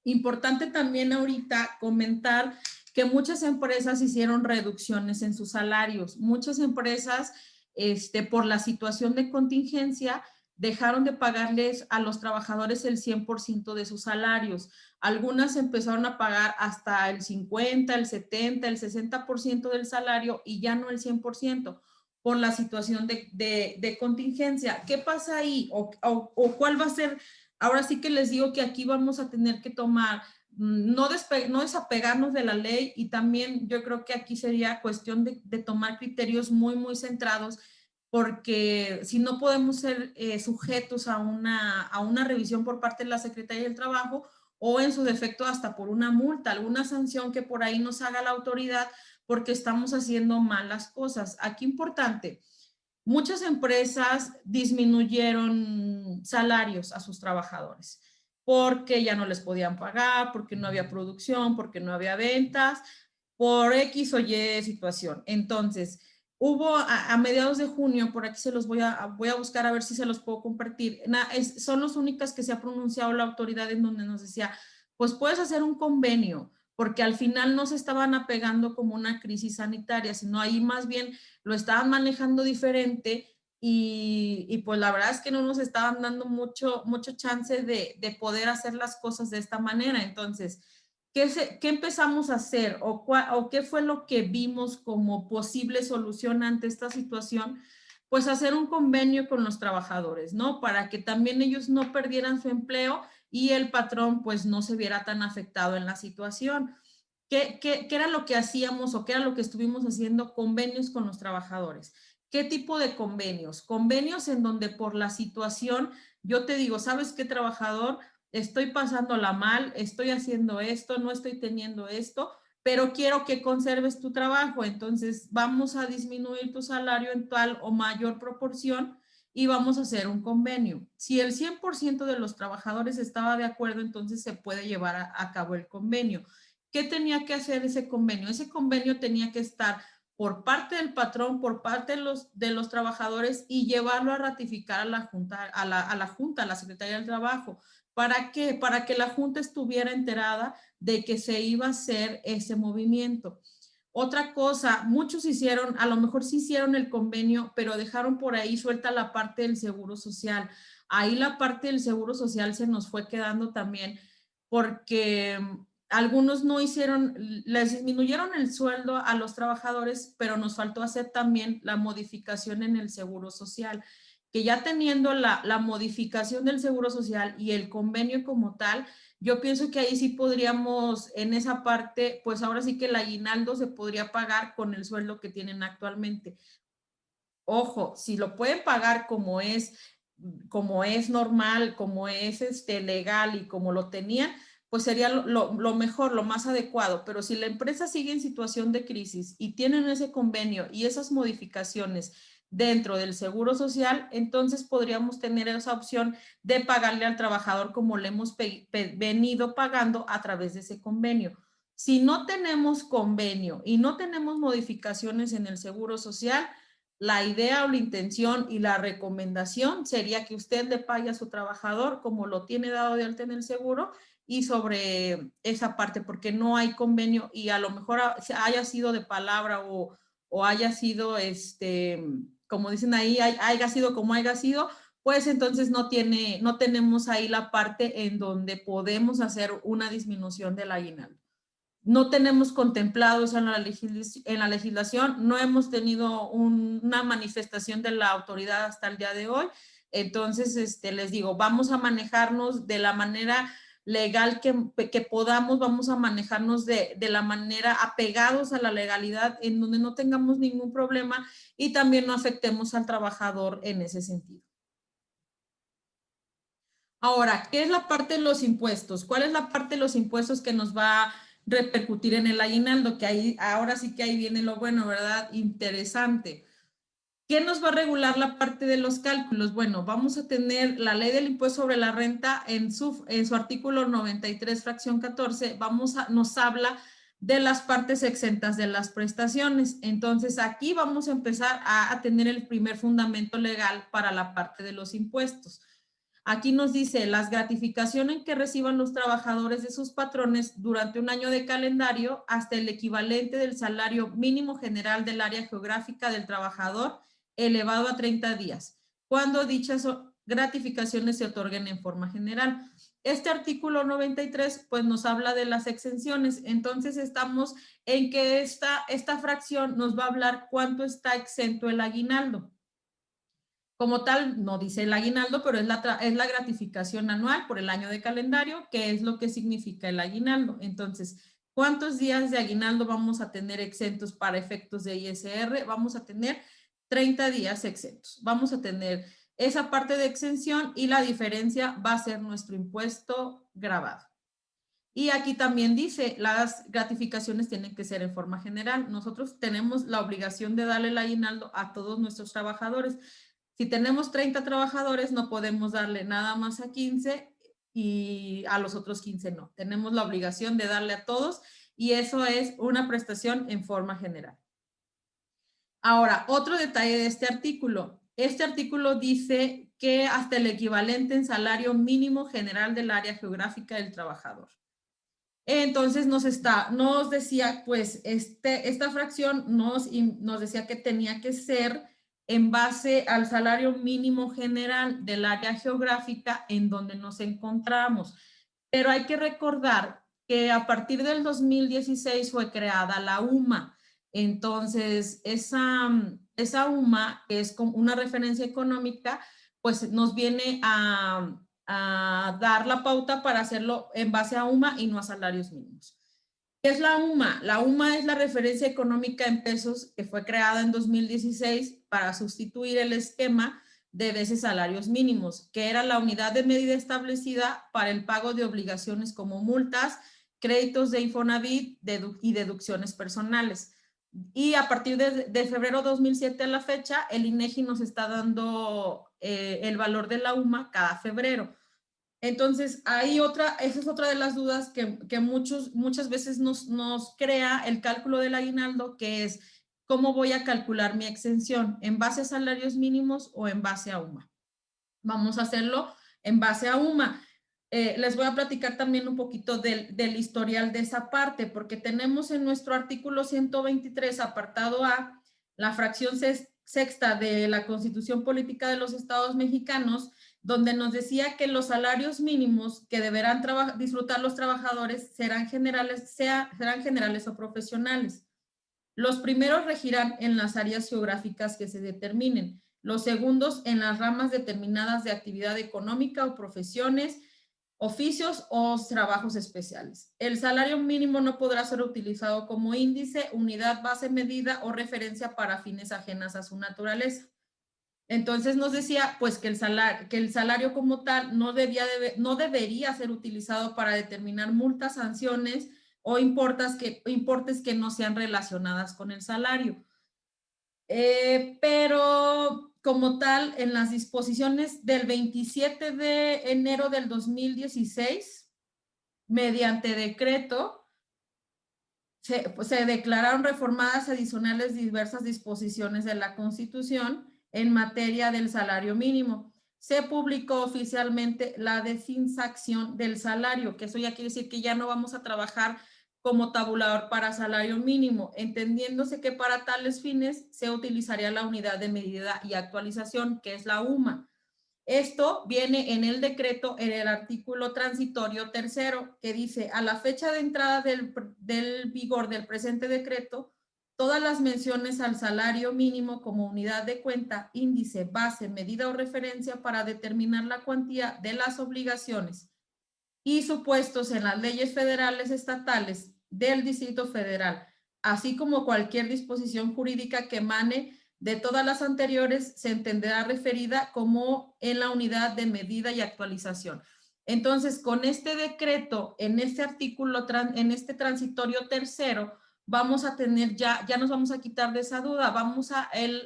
Importante también ahorita comentar que muchas empresas hicieron reducciones en sus salarios. Muchas empresas, por la situación de contingencia, dejaron de pagarles a los trabajadores el 100% de sus salarios. Algunas empezaron a pagar hasta el 50, el 70, el 60% del salario y ya no el 100% por la situación de contingencia. ¿Qué pasa ahí? ¿O cuál va a ser? Ahora sí que les digo que aquí vamos a tener que tomar, no desapegarnos de la ley, y también yo creo que aquí sería cuestión de tomar criterios muy, muy centrados, porque si no podemos ser sujetos a una revisión por parte de la Secretaría del Trabajo, o en su defecto hasta por una multa, alguna sanción que por ahí nos haga la autoridad porque estamos haciendo mal las cosas. Aquí importante, muchas empresas disminuyeron salarios a sus trabajadores porque ya no les podían pagar, porque no había producción, porque no había ventas, por X o Y situación. Entonces, hubo a mediados de junio, por aquí se los voy a buscar a ver si se los puedo compartir. Son las únicas que se ha pronunciado la autoridad en donde nos decía, pues puedes hacer un convenio, porque al final no se estaban apegando como una crisis sanitaria, sino ahí más bien lo estaban manejando diferente, y pues la verdad es que no nos estaban dando mucho chance de poder hacer las cosas de esta manera. Entonces, ¿qué empezamos a hacer o qué fue lo que vimos como posible solución ante esta situación? Pues hacer un convenio con los trabajadores, ¿no? Para que también ellos no perdieran su empleo y el patrón pues no se viera tan afectado en la situación. ¿Qué era lo que hacíamos o qué era lo que estuvimos haciendo? Convenios con los trabajadores. ¿Qué tipo de convenios? Convenios en donde por la situación yo te digo, ¿sabes qué, trabajador? Estoy pasándola mal, estoy haciendo esto, no estoy teniendo esto, pero quiero que conserves tu trabajo. Entonces vamos a disminuir tu salario en tal o mayor proporción y vamos a hacer un convenio. Si el 100% de los trabajadores estaba de acuerdo, entonces se puede llevar a cabo el convenio. ¿Qué tenía que hacer ese convenio? Ese convenio tenía que estar por parte del patrón, por parte de los trabajadores, y llevarlo a ratificar a la Junta, a la Secretaría del Trabajo. ¿Para qué? Para que la Junta estuviera enterada de que se iba a hacer ese movimiento. Otra cosa, muchos hicieron, a lo mejor sí hicieron el convenio, pero dejaron por ahí suelta la parte del seguro social. Ahí la parte del seguro social se nos fue quedando también, porque algunos no hicieron, les disminuyeron el sueldo a los trabajadores, pero nos faltó hacer también la modificación en el seguro social, que ya teniendo la modificación del seguro social y el convenio como tal, yo pienso que ahí sí podríamos, en esa parte, pues ahora sí que el aguinaldo se podría pagar con el sueldo que tienen actualmente. Ojo, si lo pueden pagar como es normal, como es legal y como lo tenían, pues sería lo mejor, lo más adecuado. Pero si la empresa sigue en situación de crisis y tienen ese convenio y esas modificaciones dentro del seguro social, entonces podríamos tener esa opción de pagarle al trabajador como le hemos venido pagando a través de ese convenio. Si no tenemos convenio y no tenemos modificaciones en el seguro social, la idea o la intención y la recomendación sería que usted le pague a su trabajador como lo tiene dado de alta en el seguro, y sobre esa parte, porque no hay convenio, y a lo mejor haya sido de palabra o haya sido, como dicen ahí, haya sido como haya sido, pues entonces no tenemos ahí la parte en donde podemos hacer una disminución del aguinaldo. No tenemos contemplados en la legislación, no hemos tenido una manifestación de la autoridad hasta el día de hoy. Entonces, les digo, vamos a manejarnos de la manera legal que podamos, vamos a manejarnos de la manera apegados a la legalidad, en donde no tengamos ningún problema y también no afectemos al trabajador en ese sentido. Ahora, ¿qué es la parte de los impuestos? ¿Cuál es la parte de los impuestos que nos va a repercutir en el aguinaldo? Que ahí, ahora sí que ahí viene lo bueno, ¿verdad? Interesante. ¿Qué nos va a regular la parte de los cálculos? Bueno, vamos a tener la ley del impuesto sobre la renta en su artículo 93, fracción 14, nos habla de las partes exentas de las prestaciones. Entonces, aquí vamos a empezar a tener el primer fundamento legal para la parte de los impuestos. Aquí nos dice las gratificaciones que reciban los trabajadores de sus patrones durante un año de calendario hasta el equivalente del salario mínimo general del área geográfica del trabajador elevado a 30 días, cuando dichas gratificaciones se otorguen en forma general. Este artículo 93 pues nos habla de las exenciones, entonces estamos en que esta fracción nos va a hablar cuánto está exento el aguinaldo. Como tal, no dice el aguinaldo, pero es la gratificación anual por el año de calendario, que es lo que significa el aguinaldo. Entonces, ¿cuántos días de aguinaldo vamos a tener exentos para efectos de ISR? Vamos a tener 30 días exentos. Vamos a tener esa parte de exención y la diferencia va a ser nuestro impuesto gravado. Y aquí también dice, las gratificaciones tienen que ser en forma general. Nosotros tenemos la obligación de darle el aguinaldo a todos nuestros trabajadores. Si tenemos 30 trabajadores, no podemos darle nada más a 15 y a los otros 15 no. Tenemos la obligación de darle a todos y eso es una prestación en forma general. Ahora, otro detalle de este artículo. Este artículo dice que hasta el equivalente en salario mínimo general del área geográfica del trabajador. Entonces nos decía, pues, esta fracción nos decía que tenía que ser en base al salario mínimo general del área geográfica en donde nos encontramos. Pero hay que recordar que a partir del 2016 fue creada la UMA. Entonces, esa UMA, que es como una referencia económica, pues nos viene a dar la pauta para hacerlo en base a UMA y no a salarios mínimos. ¿Qué es la UMA? La UMA es la referencia económica en pesos que fue creada en 2016 para sustituir el esquema de veces salarios mínimos, que era la unidad de medida establecida para el pago de obligaciones como multas, créditos de Infonavit y deducciones personales. Y a partir de febrero 2007 a la fecha, el INEGI nos está dando el valor de la UMA cada febrero. Entonces, esa es otra de las dudas que muchas veces nos crea el cálculo del aguinaldo, que es cómo voy a calcular mi exención, en base a salarios mínimos o en base a UMA. Vamos a hacerlo en base a UMA. Les voy a platicar también un poquito del historial de esa parte, porque tenemos en nuestro artículo 123, apartado A, la fracción sexta de la Constitución Política de los Estados Mexicanos, donde nos decía que los salarios mínimos que deberán disfrutar los trabajadores serán generales o profesionales. Los primeros regirán en las áreas geográficas que se determinen, los segundos en las ramas determinadas de actividad económica o profesiones, oficios o trabajos especiales. El salario mínimo no podrá ser utilizado como índice, unidad, base, medida o referencia para fines ajenas a su naturaleza. Entonces nos decía pues que el salario como tal no debería ser utilizado para determinar multas, sanciones o importes que no sean relacionadas con el salario. Pero como tal, en las disposiciones del 27 de enero del 2016, mediante decreto, se declararon reformadas adicionales diversas disposiciones de la Constitución en materia del salario mínimo. Se publicó oficialmente la desinsación del salario, que eso ya quiere decir que ya no vamos a trabajar como tabulador para salario mínimo, entendiéndose que para tales fines se utilizaría la unidad de medida y actualización, que es la UMA. Esto viene en el decreto, en el artículo transitorio tercero, que dice, a la fecha de entrada del vigor del presente decreto, todas las menciones al salario mínimo como unidad de cuenta, índice, base, medida o referencia para determinar la cuantía de las obligaciones y supuestos en las leyes federales estatales del Distrito Federal, así como cualquier disposición jurídica que emane de todas las anteriores, se entenderá referida como en la unidad de medida y actualización. Entonces, con este decreto, en este artículo, en este transitorio tercero, vamos a tener ya nos vamos a quitar de esa duda,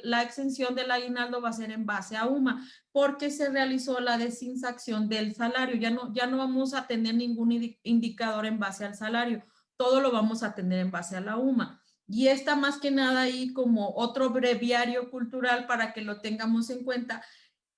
la exención del aguinaldo va a ser en base a UMA, porque se realizó la desinsacción del salario, ya no vamos a tener ningún indicador en base al salario, todo lo vamos a tener en base a la UMA. Y está más que nada ahí como otro breviario cultural para que lo tengamos en cuenta.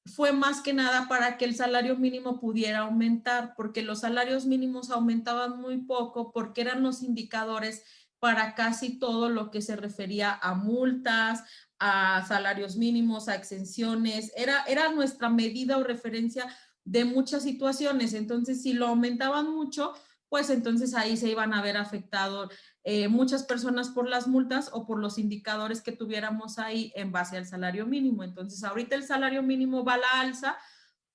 Fue más que nada para que el salario mínimo pudiera aumentar, porque los salarios mínimos aumentaban muy poco, porque eran los indicadores para casi todo lo que se refería a multas, a salarios mínimos, a exenciones, era nuestra medida o referencia de muchas situaciones. Entonces, si lo aumentaban mucho, pues entonces ahí se iban a ver afectados muchas personas por las multas o por los indicadores que tuviéramos ahí en base al salario mínimo. Entonces, ahorita el salario mínimo va a la alza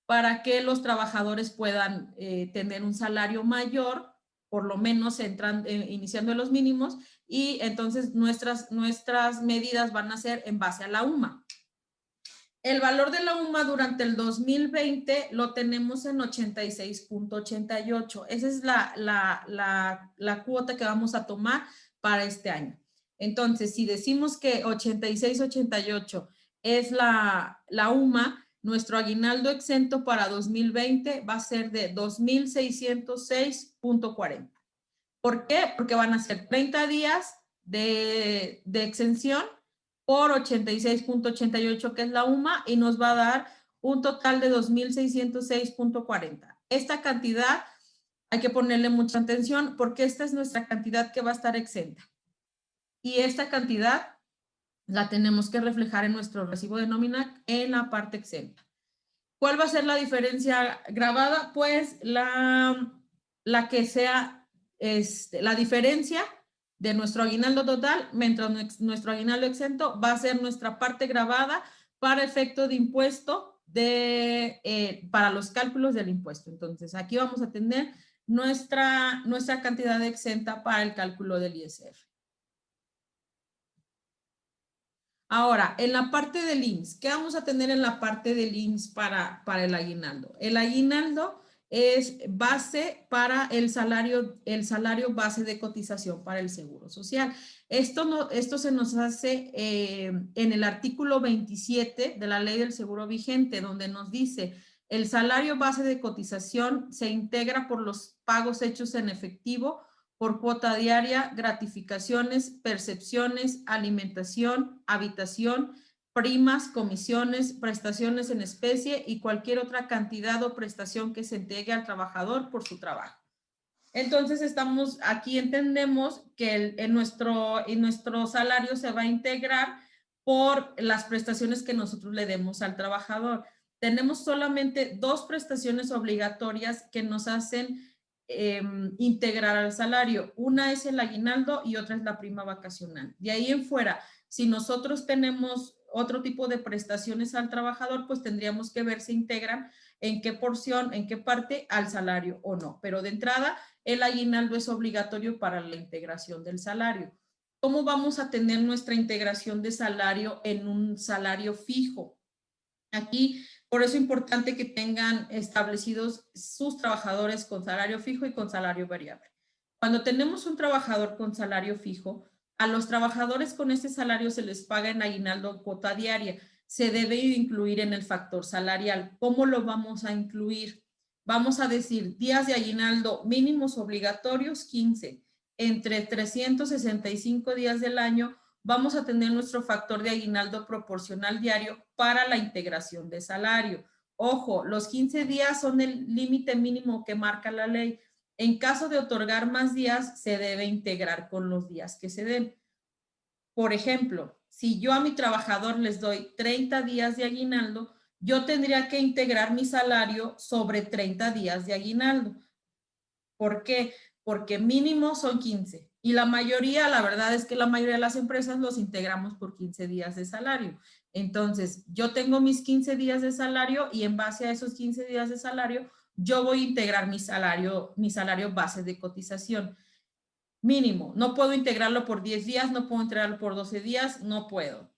para que los trabajadores puedan tener un salario mayor, por lo menos iniciando los mínimos, y entonces nuestras medidas van a ser en base a la UMA. El valor de la UMA durante el 2020 lo tenemos en 86.88. Esa es la cuota que vamos a tomar para este año. Entonces, si decimos que 86.88 es la UMA, nuestro aguinaldo exento para 2020 va a ser de 2.606.40. ¿Por qué? Porque van a ser 30 días de exención por 86.88, que es la UMA, y nos va a dar un total de 2.606.40. Esta cantidad hay que ponerle mucha atención porque esta es nuestra cantidad que va a estar exenta. Y esta cantidad la tenemos que reflejar en nuestro recibo de nómina en la parte exenta. ¿Cuál va a ser la diferencia grabada? Pues la que sea la diferencia de nuestro aguinaldo total, mientras nuestro aguinaldo exento va a ser nuestra parte grabada para efecto de impuesto para los cálculos del impuesto. Entonces, aquí vamos a tener nuestra cantidad exenta para el cálculo del ISR. Ahora, en la parte del IMSS, ¿qué vamos a tener en la parte del IMSS para el aguinaldo? El aguinaldo es base para el salario base de cotización para el Seguro Social. Esto se nos hace en el artículo 27 de la Ley del Seguro Vigente, donde nos dice: el salario base de cotización se integra por los pagos hechos en efectivo, por cuota diaria, gratificaciones, percepciones, alimentación, habitación, primas, comisiones, prestaciones en especie y cualquier otra cantidad o prestación que se entregue al trabajador por su trabajo. Entonces, aquí entendemos que en nuestro salario se va a integrar por las prestaciones que nosotros le demos al trabajador. Tenemos solamente 2 prestaciones obligatorias que nos hacen integrar al salario. Una es el aguinaldo y otra es la prima vacacional. De ahí en fuera, si nosotros tenemos otro tipo de prestaciones al trabajador, pues tendríamos que ver si integran en qué porción, en qué parte al salario o no. Pero de entrada, el aguinaldo es obligatorio para la integración del salario. ¿Cómo vamos a tener nuestra integración de salario en un salario fijo? Aquí, por eso es importante que tengan establecidos sus trabajadores con salario fijo y con salario variable. Cuando tenemos un trabajador con salario fijo, a los trabajadores con este salario se les paga en aguinaldo cuota diaria. Se debe incluir en el factor salarial. ¿Cómo lo vamos a incluir? Vamos a decir días de aguinaldo mínimos obligatorios 15. Entre 365 días del año vamos a tener nuestro factor de aguinaldo proporcional diario para la integración de salario. Ojo, los 15 días son el límite mínimo que marca la ley. En caso de otorgar más días, se debe integrar con los días que se den. Por ejemplo, si yo a mi trabajador les doy 30 días de aguinaldo, yo tendría que integrar mi salario sobre 30 días de aguinaldo. ¿Por qué? Porque mínimo son 15. Y la verdad es que la mayoría de las empresas los integramos por 15 días de salario. Entonces, yo tengo mis 15 días de salario y en base a esos 15 días de salario, yo voy a integrar mi salario base de cotización. Mínimo. No puedo integrarlo por 10 días, no puedo integrarlo por 12 días, no puedo.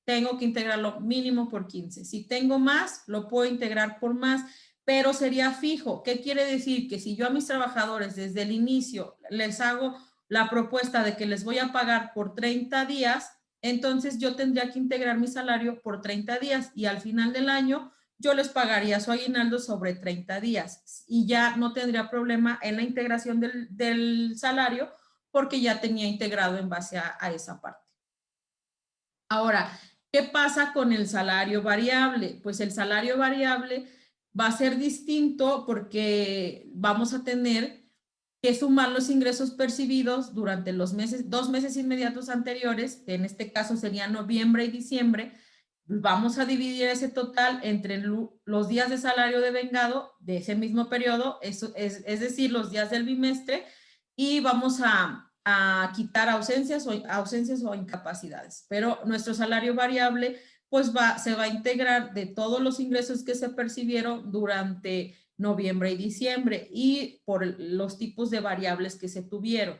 Tengo que integrarlo mínimo por 15. Si tengo más, lo puedo integrar por más, pero sería fijo. ¿Qué quiere decir? Que si yo a mis trabajadores desde el inicio les hago la propuesta de que les voy a pagar por 30 días, entonces yo tendría que integrar mi salario por 30 días y al final del año yo les pagaría su aguinaldo sobre 30 días y ya no tendría problema en la integración del salario porque ya tenía integrado en base a esa parte. Ahora, ¿qué pasa con el salario variable? Pues el salario variable va a ser distinto porque vamos a tener que sumar los ingresos percibidos durante los 2 meses inmediatos anteriores, que en este caso serían noviembre y diciembre. Vamos a dividir ese total entre los días de salario devengado de ese mismo periodo, es decir, los días del bimestre, y vamos a quitar ausencias o incapacidades. Pero nuestro salario variable pues se va a integrar de todos los ingresos que se percibieron durante noviembre y diciembre y por los tipos de variables que se tuvieron.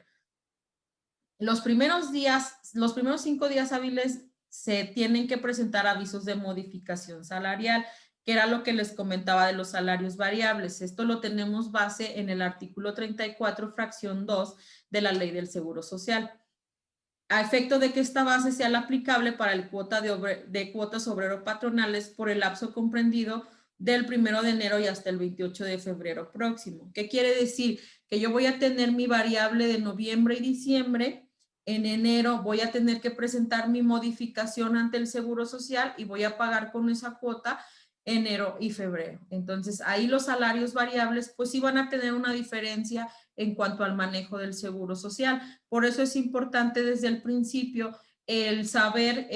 Los primeros 5 días hábiles se tienen que presentar avisos de modificación salarial, que era lo que les comentaba de los salarios variables. Esto lo tenemos base en el artículo 34, fracción 2 de la Ley del Seguro Social. A efecto de que esta base sea la aplicable para el cuota de cuotas obrero-patronales por el lapso comprendido del 1 de enero y hasta el 28 de febrero próximo. ¿Qué quiere decir? Que yo voy a tener mi variable de noviembre y diciembre. En enero voy a tener que presentar mi modificación ante el Seguro Social y voy a pagar con esa cuota enero y febrero. Entonces, ahí los salarios variables pues sí van a tener una diferencia en cuanto al manejo del Seguro Social. Por eso es importante desde el principio el saber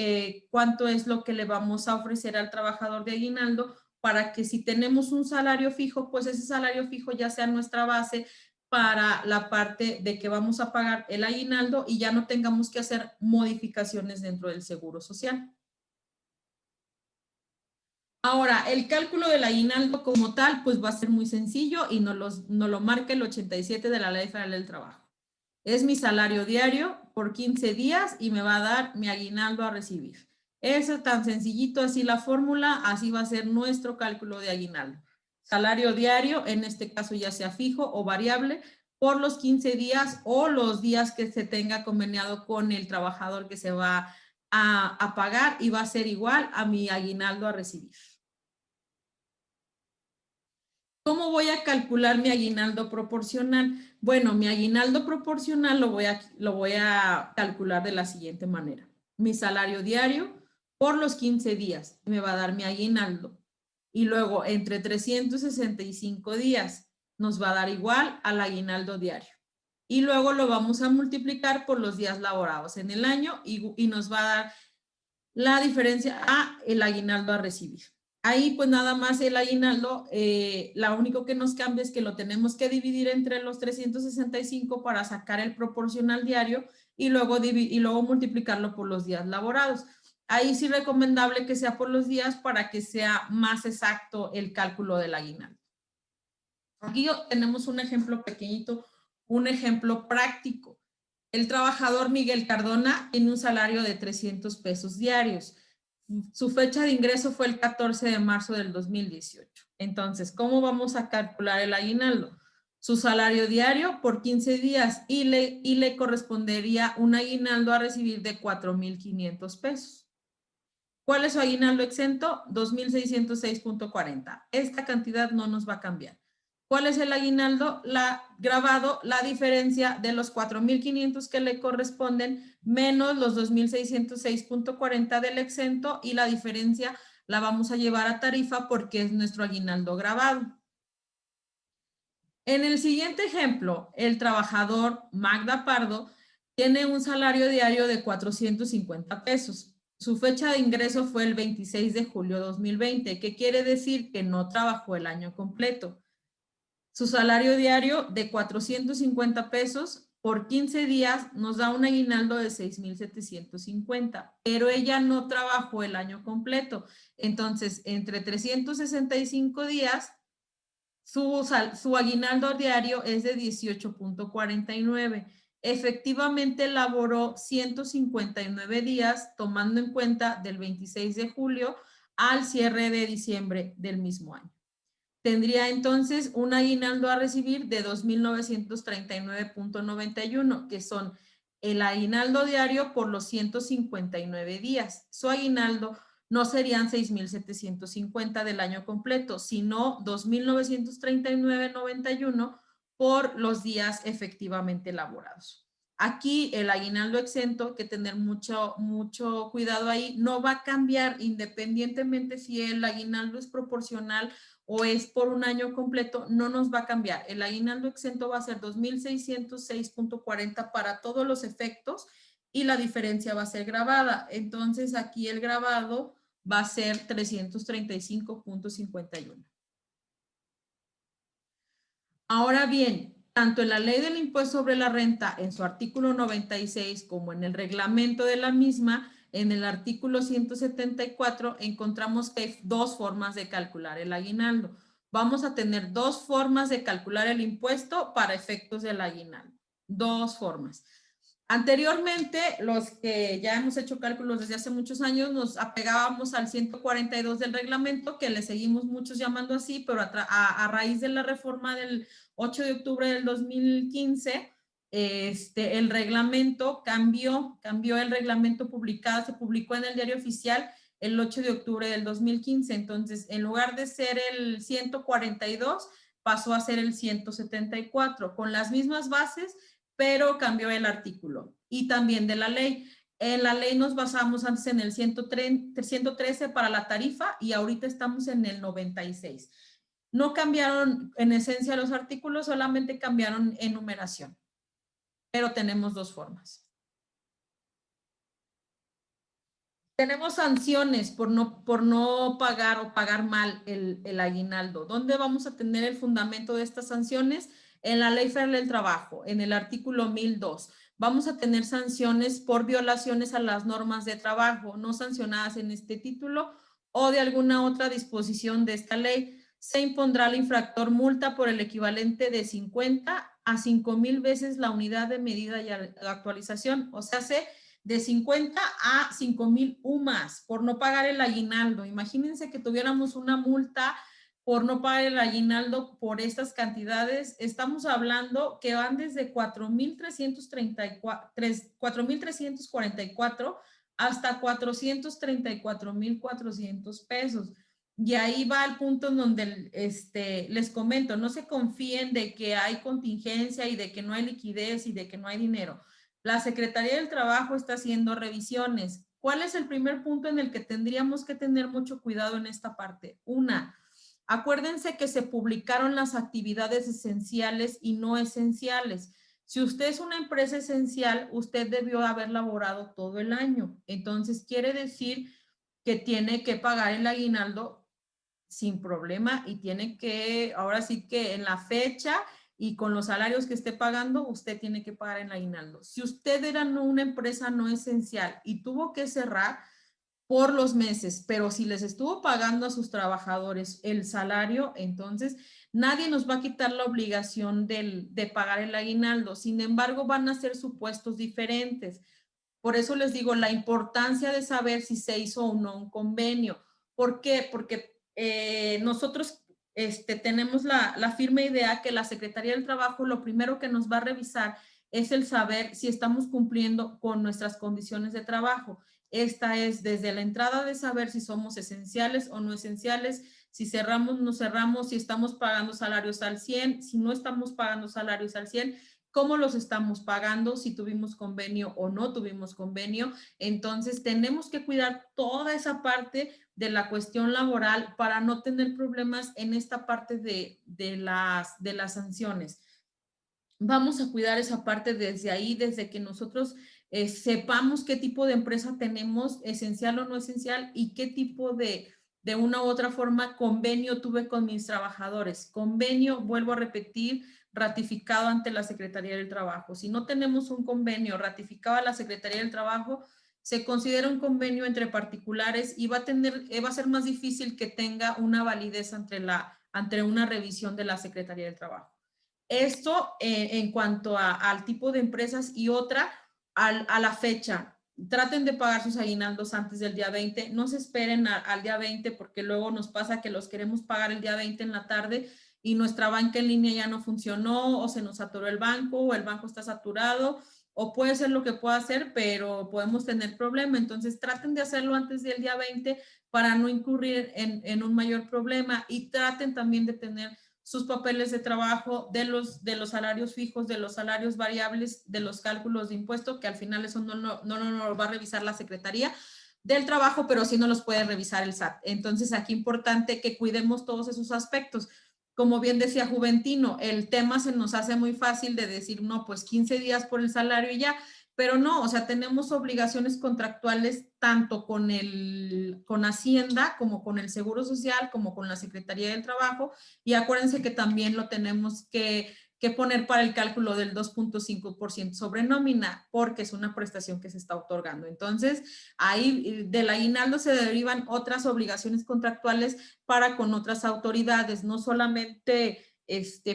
cuánto es lo que le vamos a ofrecer al trabajador de aguinaldo para que si tenemos un salario fijo, pues ese salario fijo ya sea nuestra base para la parte de que vamos a pagar el aguinaldo y ya no tengamos que hacer modificaciones dentro del Seguro Social. Ahora, el cálculo del aguinaldo como tal, pues va a ser muy sencillo y nos lo marca el 87 de la Ley Federal del Trabajo. Es mi salario diario por 15 días y me va a dar mi aguinaldo a recibir. Eso es tan sencillito, así la fórmula, así va a ser nuestro cálculo de aguinaldo. Salario diario, en este caso ya sea fijo o variable, por los 15 días o los días que se tenga conveniado con el trabajador que se va a pagar y va a ser igual a mi aguinaldo a recibir. ¿Cómo voy a calcular mi aguinaldo proporcional? Bueno, mi aguinaldo proporcional lo voy a calcular de la siguiente manera. Mi salario diario por los 15 días me va a dar mi aguinaldo. Y luego entre 365 días nos va a dar igual al aguinaldo diario. Y luego lo vamos a multiplicar por los días laborados en el año y nos va a dar la diferencia a el aguinaldo a recibir. Ahí pues nada más el aguinaldo, lo único que nos cambia es que lo tenemos que dividir entre los 365 para sacar el proporcional diario y luego multiplicarlo por los días laborados. Ahí sí recomendable que sea por los días para que sea más exacto el cálculo del aguinaldo. Aquí tenemos un ejemplo pequeñito, un ejemplo práctico. El trabajador Miguel Cardona tiene un salario de 300 pesos diarios. Su fecha de ingreso fue el 14 de marzo del 2018. Entonces, ¿cómo vamos a calcular el aguinaldo? Su salario diario por 15 días y le correspondería un aguinaldo a recibir de 4,500 pesos. ¿Cuál es su aguinaldo exento? 2,606.40. Esta cantidad no nos va a cambiar. ¿Cuál es el aguinaldo grabado? La diferencia de los 4,500 que le corresponden menos los 2,606.40 del exento y la diferencia la vamos a llevar a tarifa porque es nuestro aguinaldo grabado. En el siguiente ejemplo, el trabajador Magda Pardo tiene un salario diario de 450 pesos. Su fecha de ingreso fue el 26 de julio de 2020, que quiere decir que no trabajó el año completo. Su salario diario de 450 pesos por 15 días nos da un aguinaldo de 6,750, pero ella no trabajó el año completo. Entonces, entre 365 días, su aguinaldo diario es de 18.49. Efectivamente laboró 159 días, tomando en cuenta del 26 de julio al cierre de diciembre del mismo año. Tendría entonces un aguinaldo a recibir de 2,939.91, que son el aguinaldo diario por los 159 días. Su aguinaldo no serían 6,750 del año completo, sino 2,939.91 por los días efectivamente laborados. Aquí el aguinaldo exento, que tener mucho cuidado ahí, no va a cambiar independientemente si el aguinaldo es proporcional o es por un año completo, no nos va a cambiar. El aguinaldo exento va a ser 2,606.40 para todos los efectos y la diferencia va a ser grabada. Entonces aquí el grabado va a ser 335.51. Ahora bien, tanto en la ley del impuesto sobre la renta, en su artículo 96, como en el reglamento de la misma, en el artículo 174, encontramos que hay dos formas de calcular el aguinaldo. Vamos a tener dos formas de calcular el impuesto para efectos del aguinaldo. Dos formas. Anteriormente, los que ya hemos hecho cálculos desde hace muchos años, nos apegábamos al 142 del reglamento, que le seguimos muchos llamando así, pero a raíz de la reforma del 8 de octubre del 2015, el reglamento cambió el reglamento publicado, se publicó en el Diario Oficial el 8 de octubre del 2015. Entonces, en lugar de ser el 142, pasó a ser el 174, con las mismas bases, pero cambió el artículo y también de la ley. En la ley nos basamos antes en el 113 para la tarifa y ahorita estamos en el 96. No cambiaron en esencia los artículos, solamente cambiaron en numeración, pero tenemos dos formas. Tenemos sanciones por no pagar o pagar mal el aguinaldo. ¿Dónde vamos a tener el fundamento de estas sanciones? En la Ley Federal del Trabajo, en el artículo 1002. Vamos a tener sanciones por violaciones a las normas de trabajo, no sancionadas en este título o de alguna otra disposición de esta ley. Se impondrá al infractor multa por el equivalente de 50 a 5,000 veces la unidad de medida y actualización. O sea, de 50 a 5,000 UMAS por no pagar el aguinaldo. Imagínense que tuviéramos una multa por no pagar el aguinaldo por estas cantidades. Estamos hablando que van desde 4,344 hasta 434,400 pesos. Y ahí va el punto en donde les comento, no se confíen de que hay contingencia y de que no hay liquidez y de que no hay dinero. La Secretaría del Trabajo está haciendo revisiones. ¿Cuál es el primer punto en el que tendríamos que tener mucho cuidado en esta parte? Una, acuérdense que se publicaron las actividades esenciales y no esenciales. Si usted es una empresa esencial, usted debió haber laborado todo el año. Entonces, quiere decir que tiene que pagar el aguinaldo sin problema y tiene que, ahora sí que en la fecha y con los salarios que esté pagando, usted tiene que pagar el aguinaldo. Si usted era una empresa no esencial y tuvo que cerrar por los meses, pero si les estuvo pagando a sus trabajadores el salario, entonces nadie nos va a quitar la obligación de pagar el aguinaldo. Sin embargo, van a ser supuestos diferentes. Por eso les digo la importancia de saber si se hizo o no un convenio. ¿Por qué? Porque nosotros tenemos la firme idea que la Secretaría del Trabajo lo primero que nos va a revisar es el saber si estamos cumpliendo con nuestras condiciones de trabajo. Esta es desde la entrada de saber si somos esenciales o no esenciales, si cerramos, no cerramos, si estamos pagando salarios al 100, si no estamos pagando salarios al 100, cómo los estamos pagando, si tuvimos convenio o no tuvimos convenio. Entonces, tenemos que cuidar toda esa parte de la cuestión laboral para no tener problemas en esta parte de las sanciones. Vamos a cuidar esa parte desde ahí, desde que nosotros sepamos qué tipo de empresa tenemos, esencial o no esencial, y qué tipo de una u otra forma convenio tuve con mis trabajadores. Convenio, vuelvo a repetir, ratificado ante la Secretaría del Trabajo. Si no tenemos un convenio ratificado a la Secretaría del Trabajo, se considera un convenio entre particulares y va a ser más difícil que tenga una validez ante una revisión de la Secretaría del Trabajo. Esto en cuanto al tipo de empresas y otra, a la fecha. Traten de pagar sus aguinaldos antes del día 20. No se esperen al día 20 porque luego nos pasa que los queremos pagar el día 20 en la tarde y nuestra banca en línea ya no funcionó o se nos saturó el banco o el banco está saturado o puede ser lo que pueda ser, pero podemos tener problema. Entonces traten de hacerlo antes del día 20 para no incurrir en un mayor problema y traten también de tener sus papeles de trabajo, de los salarios fijos, de los salarios variables, de los cálculos de impuesto, que al final eso no lo va a revisar la Secretaría. del trabajo, pero sí no los puede revisar el SAT. Entonces, aquí importante que cuidemos todos esos aspectos. Como bien decía Juventino, el tema se nos hace muy fácil de decir, no, pues 15 días por el salario y ya, pero no, o sea, tenemos obligaciones contractuales tanto con Hacienda, como con el Seguro Social, como con la Secretaría del Trabajo, y acuérdense que también lo tenemos que poner para el cálculo del 2.5% sobre nómina, porque es una prestación que se está otorgando. Entonces, ahí del aguinaldo se derivan otras obligaciones contractuales para con otras autoridades, no solamente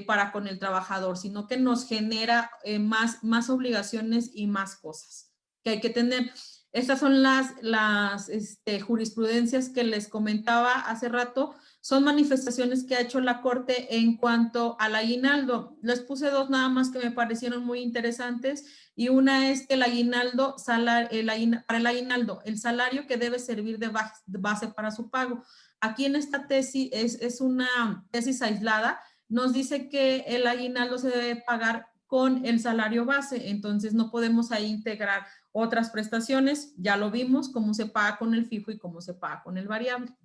para con el trabajador, sino que nos genera más obligaciones y más cosas que hay que tener. Estas son las jurisprudencias que les comentaba hace rato. Son manifestaciones que ha hecho la Corte en cuanto al aguinaldo. Les puse dos nada más que me parecieron muy interesantes, y una es que el aguinaldo, para el aguinaldo, el salario que debe servir de base para su pago. Aquí en esta tesis, es una tesis aislada, nos dice que el aguinaldo se debe pagar con el salario base, entonces no podemos ahí integrar otras prestaciones, ya lo vimos, cómo se paga con el fijo y cómo se paga con el variable.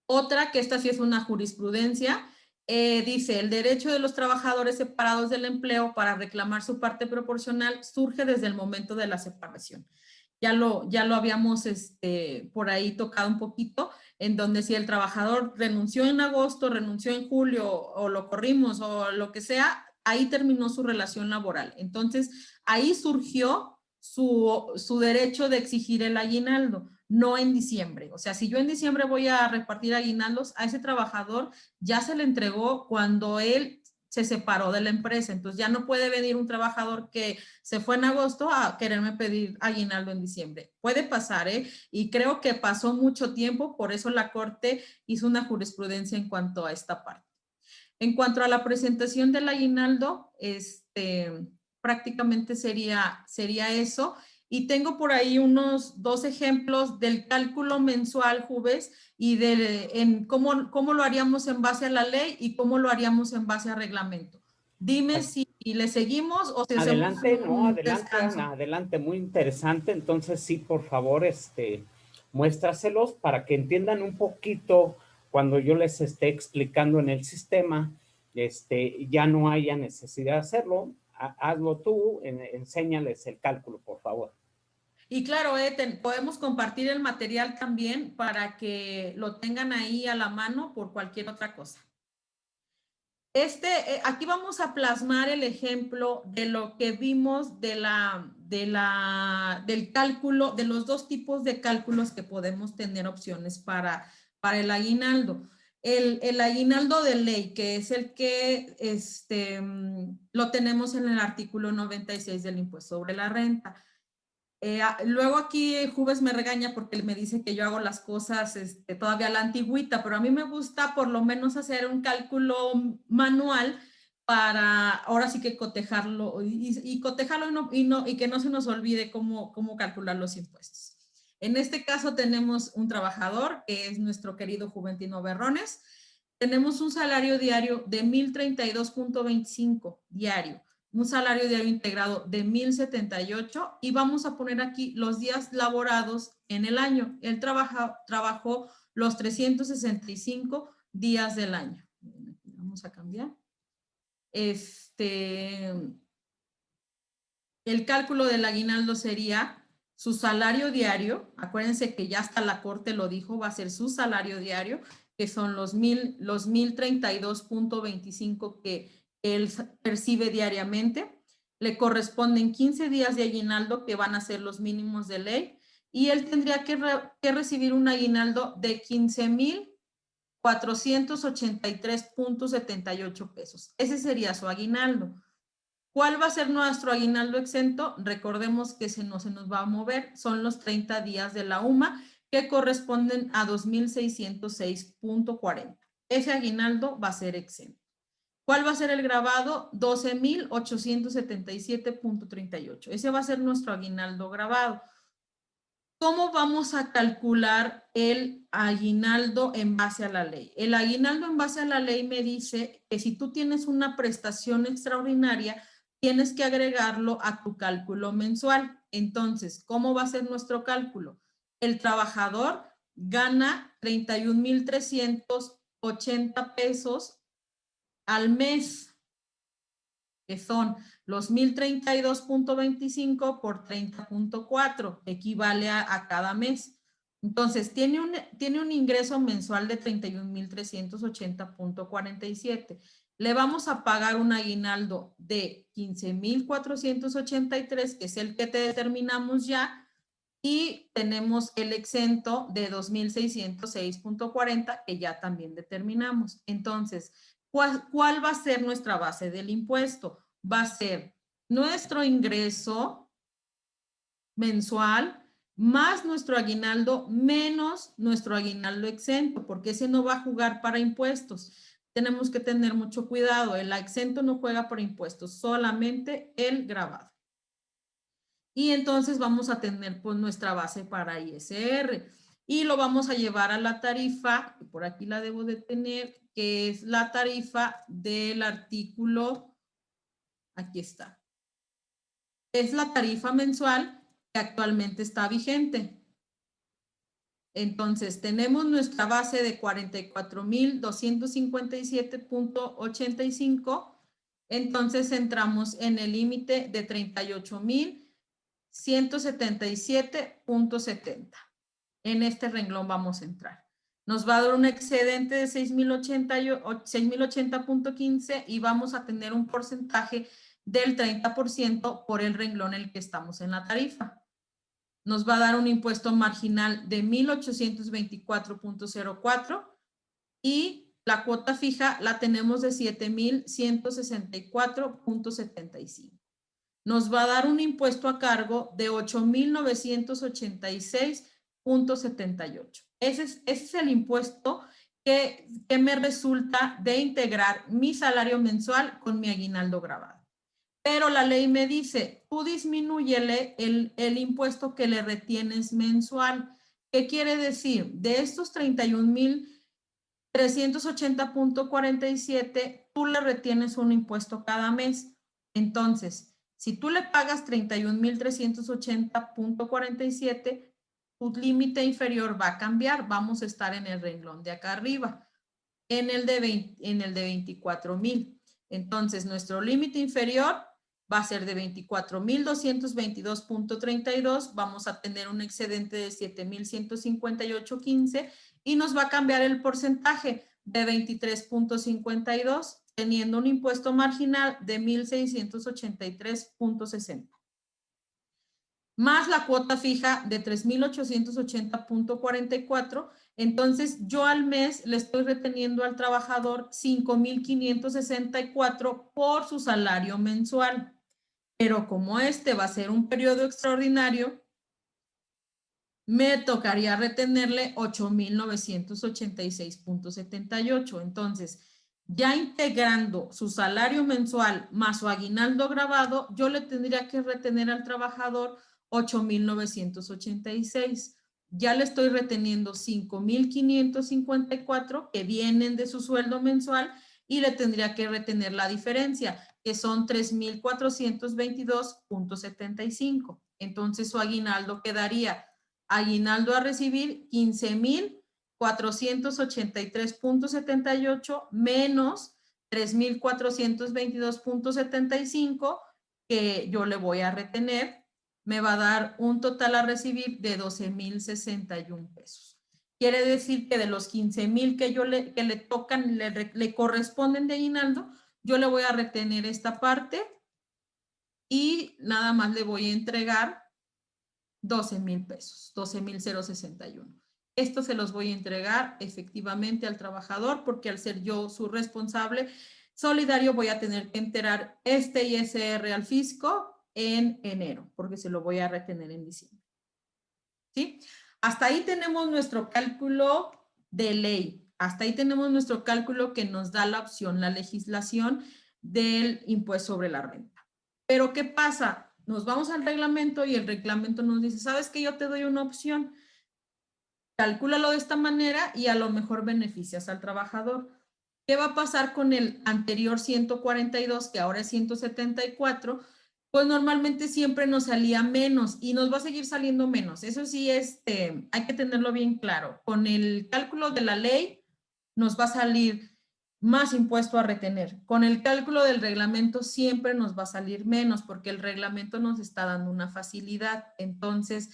Otra, que esta sí es una jurisprudencia, dice, el derecho de los trabajadores separados del empleo para reclamar su parte proporcional surge desde el momento de la separación. Ya lo habíamos por ahí tocado un poquito, en donde si el trabajador renunció en agosto, renunció en julio, o lo corrimos, o lo que sea, ahí terminó su relación laboral. Entonces, ahí surgió su derecho de exigir el aguinaldo, no en diciembre. O sea, si yo en diciembre voy a repartir aguinaldos, a ese trabajador ya se le entregó cuando él se separó de la empresa. Entonces ya no puede venir un trabajador que se fue en agosto a quererme pedir aguinaldo en diciembre. Puede pasar, ¿eh? Y creo que pasó mucho tiempo, por eso la Corte hizo una jurisprudencia en cuanto a esta parte. En cuanto a la presentación del aguinaldo, prácticamente sería eso. Y tengo por ahí unos 2 ejemplos del cálculo mensual, Juves, y en cómo lo haríamos en base a la ley y cómo lo haríamos en base a reglamento. Dime si le seguimos o si adelante, hacemos no, un adelante, descanso. Ana, adelante, muy interesante. Entonces, sí, por favor, muéstraselos para que entiendan un poquito cuando yo les esté explicando en el sistema, ya no haya necesidad de hacerlo. Hazlo tú, enséñales el cálculo, por favor. Y claro, podemos compartir el material también para que lo tengan ahí a la mano por cualquier otra cosa. Aquí vamos a plasmar el ejemplo de lo que vimos del cálculo, de los 2 tipos de cálculos que podemos tener opciones para el aguinaldo. El aguinaldo de ley, que es el que lo tenemos en el artículo 96 del impuesto sobre la renta. Luego aquí Juves me regaña porque me dice que yo hago las cosas todavía a la antigüita, pero a mí me gusta por lo menos hacer un cálculo manual para ahora sí que cotejarlo y cotejarlo y que no se nos olvide cómo calcular los impuestos. En este caso tenemos un trabajador que es nuestro querido Juventino Berrones. Tenemos un salario diario de 1,032.25 diario, un salario diario integrado de 1,078, y vamos a poner aquí los días laborados en el año. Él trabajó los 365 días del año. Vamos a cambiar. El cálculo del aguinaldo sería su salario diario. Acuérdense que ya hasta la Corte lo dijo, va a ser su salario diario, que son los 1,032.25 que él percibe diariamente. Le corresponden 15 días de aguinaldo, que van a ser los mínimos de ley, y él tendría que recibir un aguinaldo de 15,483.78 pesos. Ese sería su aguinaldo. ¿Cuál va a ser nuestro aguinaldo exento? Recordemos que no se nos va a mover, son los 30 días de la UMA, que corresponden a 2,606.40. Ese aguinaldo va a ser exento. ¿Cuál va a ser el grabado? 12,877.38. Ese va a ser nuestro aguinaldo grabado. ¿Cómo vamos a calcular el aguinaldo en base a la ley? El aguinaldo en base a la ley me dice que si tú tienes una prestación extraordinaria, tienes que agregarlo a tu cálculo mensual. Entonces, ¿cómo va a ser nuestro cálculo? el trabajador gana 31,380 pesos al mes, que son los 1,032.25 por 30.4, equivale a cada mes. Entonces, tiene un ingreso mensual de 31,380.47. Le vamos a pagar un aguinaldo de 15,483, que es el que te determinamos ya, y tenemos el exento de 2,606.40, que ya también determinamos. Entonces, ¿cuál va a ser nuestra base del impuesto? Va a ser nuestro ingreso mensual más nuestro aguinaldo menos nuestro aguinaldo exento, porque ese no va a jugar para impuestos. Tenemos que tener mucho cuidado. El exento no juega por impuestos, solamente el gravado. Y entonces vamos a tener pues nuestra base para ISR y lo vamos a llevar a la tarifa, que por aquí la debo de tener, que es la tarifa del artículo, aquí está. Es la tarifa mensual que actualmente está vigente. Entonces, tenemos nuestra base de 44,257.85. Entonces, entramos en el límite de 38,177.70. En este renglón vamos a entrar. Nos va a dar un excedente de 6,080.15 y vamos a tener un porcentaje del 30% por el renglón en el que estamos en la tarifa. Nos va a dar un impuesto marginal de 1,824.04 y la cuota fija la tenemos de 7,164.75. Nos va a dar un impuesto a cargo de 8,986.78. Ese es el impuesto que me resulta de integrar mi salario mensual con mi aguinaldo gravado. Pero la ley me dice, tú disminúyele el impuesto que le retienes mensual. ¿Qué quiere decir? De estos 31,380.47, tú le retienes un impuesto cada mes. Entonces, si tú le pagas 31,380.47, tu límite inferior va a cambiar. Vamos a estar en el renglón de acá arriba, en el de 24,000. Entonces, nuestro límite inferior va a ser de 24,222.32. Vamos a tener un excedente de 7,158.15 y nos va a cambiar el porcentaje de 23.52, teniendo un impuesto marginal de 1,683.60. Más la cuota fija de 3,880.44. Entonces, yo al mes le estoy reteniendo al trabajador 5,564 por su salario mensual. Pero como este va a ser un periodo extraordinario, me tocaría retenerle 8,986.78. Entonces, ya integrando su salario mensual más su aguinaldo gravado, yo le tendría que retener al trabajador 8,986. Ya le estoy reteniendo 5,554 que vienen de su sueldo mensual y le tendría que retener la diferencia, que son 3,422.75. Entonces su aguinaldo quedaría, aguinaldo a recibir 15,483.78 menos 3,422.75 que yo le voy a retener, me va a dar un total a recibir de 12,061 pesos. Quiere decir que de los 15,000 que le tocan, le corresponden de aguinaldo, yo le voy a retener esta parte y nada más le voy a entregar 12,000 pesos, 12,061. Esto se los voy a entregar efectivamente al trabajador porque al ser yo su responsable solidario voy a tener que enterar este ISR al fisco en enero porque se lo voy a retener en diciembre. ¿Sí? Hasta ahí tenemos nuestro cálculo de ley. Hasta ahí tenemos nuestro cálculo que nos da la opción, la legislación del impuesto sobre la renta. Pero ¿qué pasa? Nos vamos al reglamento y el reglamento nos dice, ¿sabes qué? Yo te doy una opción. Calcúlalo de esta manera y a lo mejor beneficias al trabajador. ¿Qué va a pasar con el anterior 142, que ahora es 174? pues normalmente siempre nos salía menos y nos va a seguir saliendo menos. Eso sí, hay que tenerlo bien claro. Con el cálculo de la ley nos va a salir más impuesto a retener. Con el cálculo del reglamento siempre nos va a salir menos porque el reglamento nos está dando una facilidad. Entonces,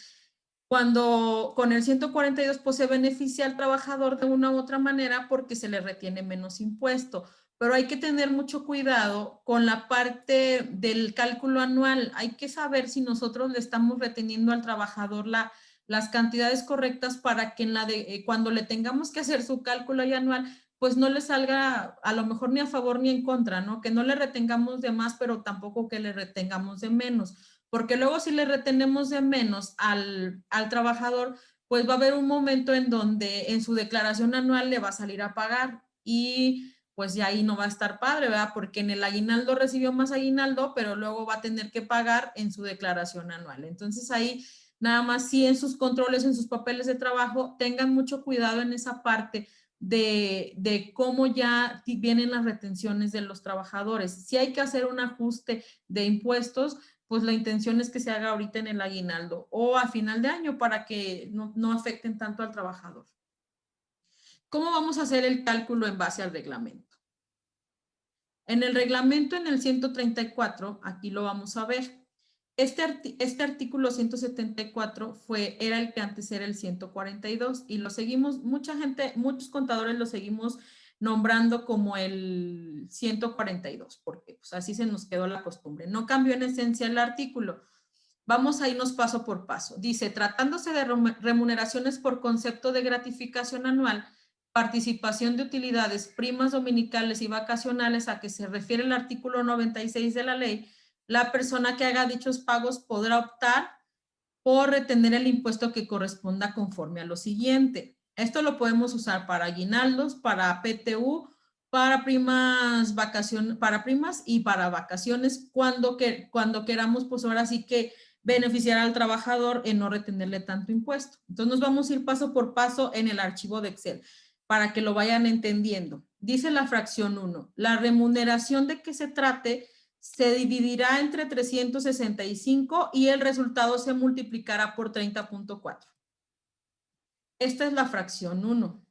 cuando con el 142 pues se beneficia al trabajador de una u otra manera porque se le retiene menos impuesto. Pero hay que tener mucho cuidado con la parte del cálculo anual. Hay que saber si nosotros le estamos reteniendo al trabajador las cantidades correctas para que cuando le tengamos que hacer su cálculo anual, pues no le salga a lo mejor ni a favor ni en contra, ¿no? Que no le retengamos de más, pero tampoco que le retengamos de menos. Porque luego si le retenemos de menos al trabajador, pues va a haber un momento en donde en su declaración anual le va a salir a pagar y pues ya ahí no va a estar padre, ¿verdad? Porque en el aguinaldo recibió más aguinaldo, pero luego va a tener que pagar en su declaración anual. Entonces ahí nada más sí en sus controles, en sus papeles de trabajo, tengan mucho cuidado en esa parte de cómo ya vienen las retenciones de los trabajadores. Si hay que hacer un ajuste de impuestos, pues la intención es que se haga ahorita en el aguinaldo o a final de año para que no afecten tanto al trabajador. ¿Cómo vamos a hacer el cálculo en base al reglamento? En el reglamento, en el 134, aquí lo vamos a ver. Este artículo 174 era el que antes era el 142 y lo seguimos, muchos contadores lo seguimos nombrando como el 142, porque pues, así se nos quedó la costumbre. No cambió en esencia el artículo. Vamos a irnos paso por paso. Dice, tratándose de remuneraciones por concepto de gratificación anual, participación de utilidades, primas dominicales y vacacionales a que se refiere el artículo 96 de la ley, la persona que haga dichos pagos podrá optar por retener el impuesto que corresponda conforme a lo siguiente. Esto lo podemos usar para aguinaldos, para PTU, para primas y para vacaciones cuando queramos, pues ahora sí que beneficiar al trabajador en no retenerle tanto impuesto. Entonces nos vamos a ir paso por paso en el archivo de Excel para que lo vayan entendiendo. Dice la fracción 1, la remuneración de que se trate se dividirá entre 365 y el resultado se multiplicará por 30.4. Esta es la fracción 1.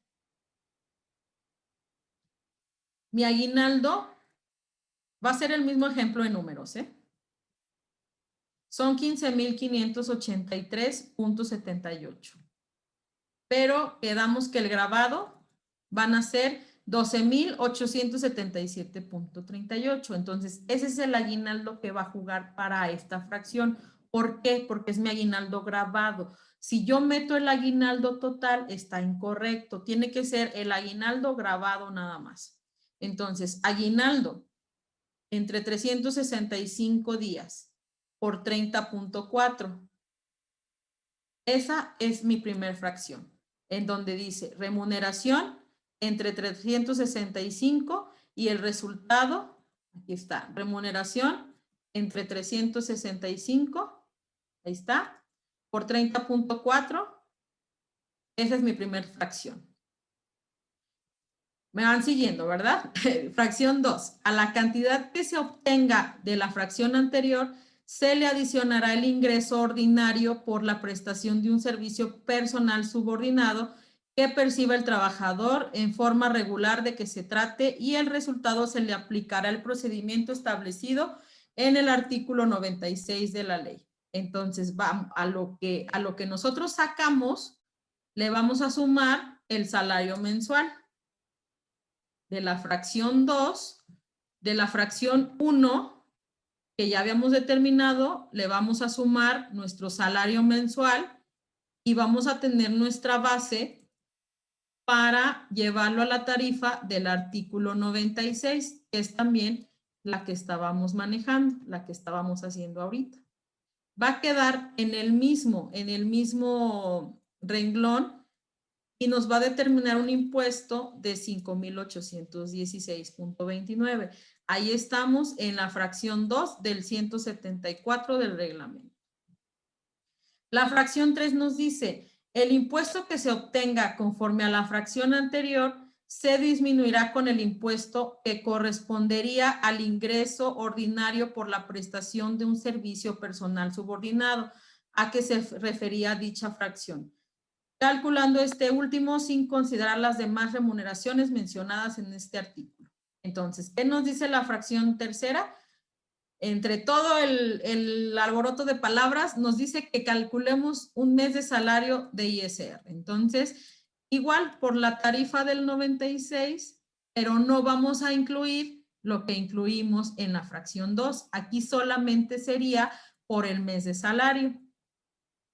Mi aguinaldo va a ser el mismo ejemplo de números, ¿eh? Son 15,583.78. Pero quedamos que el grabado van a ser 12,877.38. Entonces, ese es el aguinaldo que va a jugar para esta fracción. ¿Por qué? Porque es mi aguinaldo grabado. Si yo meto el aguinaldo total, está incorrecto. Tiene que ser el aguinaldo grabado nada más. Entonces, aguinaldo entre 365 días por 30.4. Esa es mi primer fracción, en donde dice remuneración entre 365 y el resultado, aquí está, remuneración entre 365, ahí está, por 30.4, esa es mi primer fracción. Me van siguiendo, ¿verdad? Fracción 2, a la cantidad que se obtenga de la fracción anterior, se le adicionará el ingreso ordinario por la prestación de un servicio personal subordinado que perciba el trabajador en forma regular de que se trate y el resultado se le aplicará el procedimiento establecido en el artículo 96 de la ley. Entonces, vamos a lo que nosotros sacamos, le vamos a sumar el salario mensual de la fracción 2, de la fracción 1, que ya habíamos determinado, le vamos a sumar nuestro salario mensual y vamos a tener nuestra base para llevarlo a la tarifa del artículo 96, que es también la que estábamos manejando, la que estábamos haciendo ahorita. Va a quedar en el mismo renglón y nos va a determinar un impuesto de 5,816.29. Ahí estamos en la fracción 2 del 174 del reglamento. La fracción 3 nos dice, el impuesto que se obtenga conforme a la fracción anterior se disminuirá con el impuesto que correspondería al ingreso ordinario por la prestación de un servicio personal subordinado. ¿A qué se refería dicha fracción? Calculando este último sin considerar las demás remuneraciones mencionadas en este artículo. Entonces, ¿qué nos dice la fracción tercera? Entre todo el alboroto de palabras, nos dice que calculemos un mes de salario de ISR. Entonces, igual por la tarifa del 96, pero no vamos a incluir lo que incluimos en la fracción 2. Aquí solamente sería por el mes de salario.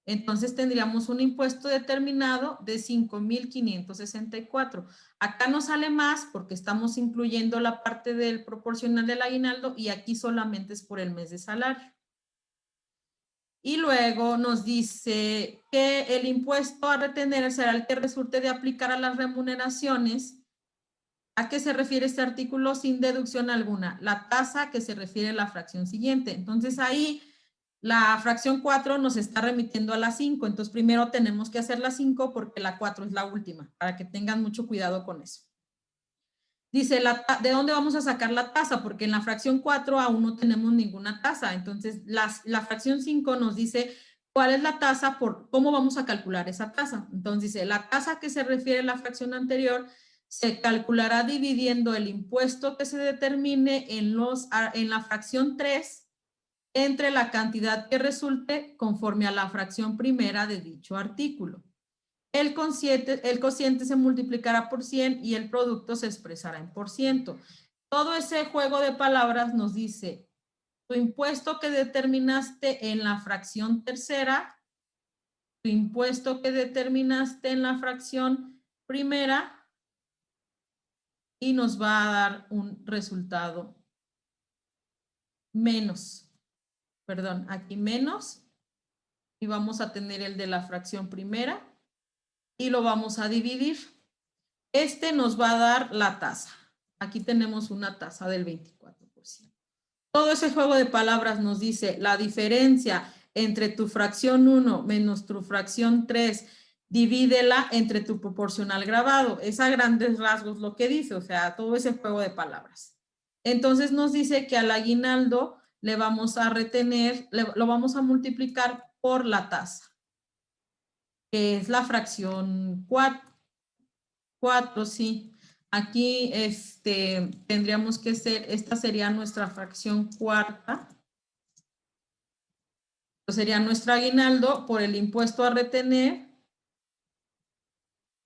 Entonces tendríamos un impuesto determinado de 5,564. Acá no sale más porque estamos incluyendo la parte del proporcional del aguinaldo y aquí solamente es por el mes de salario. Y luego nos dice que el impuesto a retener será el que resulte de aplicar a las remuneraciones. ¿A qué se refiere este artículo? Sin deducción alguna. La tasa que se refiere a la fracción siguiente. Entonces ahí la fracción 4 nos está remitiendo a la 5. Entonces primero tenemos que hacer la 5 porque la 4 es la última, para que tengan mucho cuidado con eso. Dice, ¿de dónde vamos a sacar la tasa? Porque en la fracción 4 aún no tenemos ninguna tasa. Entonces la fracción 5 nos dice cuál es la tasa, cómo vamos a calcular esa tasa. Entonces dice, la tasa que se refiere a la fracción anterior se calculará dividiendo el impuesto que se determine en la fracción 3 entre la cantidad que resulte conforme a la fracción primera de dicho artículo. El cociente se multiplicará por 100 y el producto se expresará en por ciento. Todo ese juego de palabras nos dice, tu impuesto que determinaste en la fracción tercera, tu impuesto que determinaste en la fracción primera, y nos va a dar un resultado menos. Perdón, aquí menos, y vamos a tener el de la fracción primera, y lo vamos a dividir. Este nos va a dar la tasa. Aquí tenemos una tasa del 24%. Todo ese juego de palabras nos dice la diferencia entre tu fracción 1 menos tu fracción 3, divídela entre tu proporcional gravado. Es a grandes rasgos lo que dice, o sea, todo ese juego de palabras. Entonces nos dice que al aguinaldo le vamos a retener, lo vamos a multiplicar por la tasa, que es la fracción 4, sí. Aquí tendríamos que ser, esta sería nuestra fracción cuarta. Sería nuestro aguinaldo por el impuesto a retener.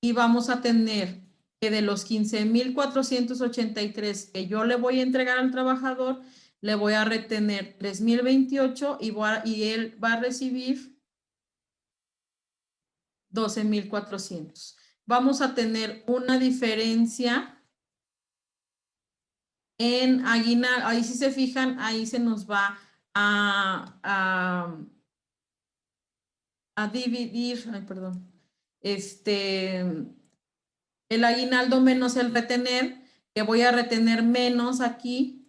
Y vamos a tener que de los 15,483 que yo le voy a entregar al trabajador, le voy a retener 3,028 y él va a recibir 12,400. Vamos a tener una diferencia en aguinaldo. Ahí si se fijan, ahí se nos va a dividir, ay, perdón, el aguinaldo menos el retener, que voy a retener menos aquí.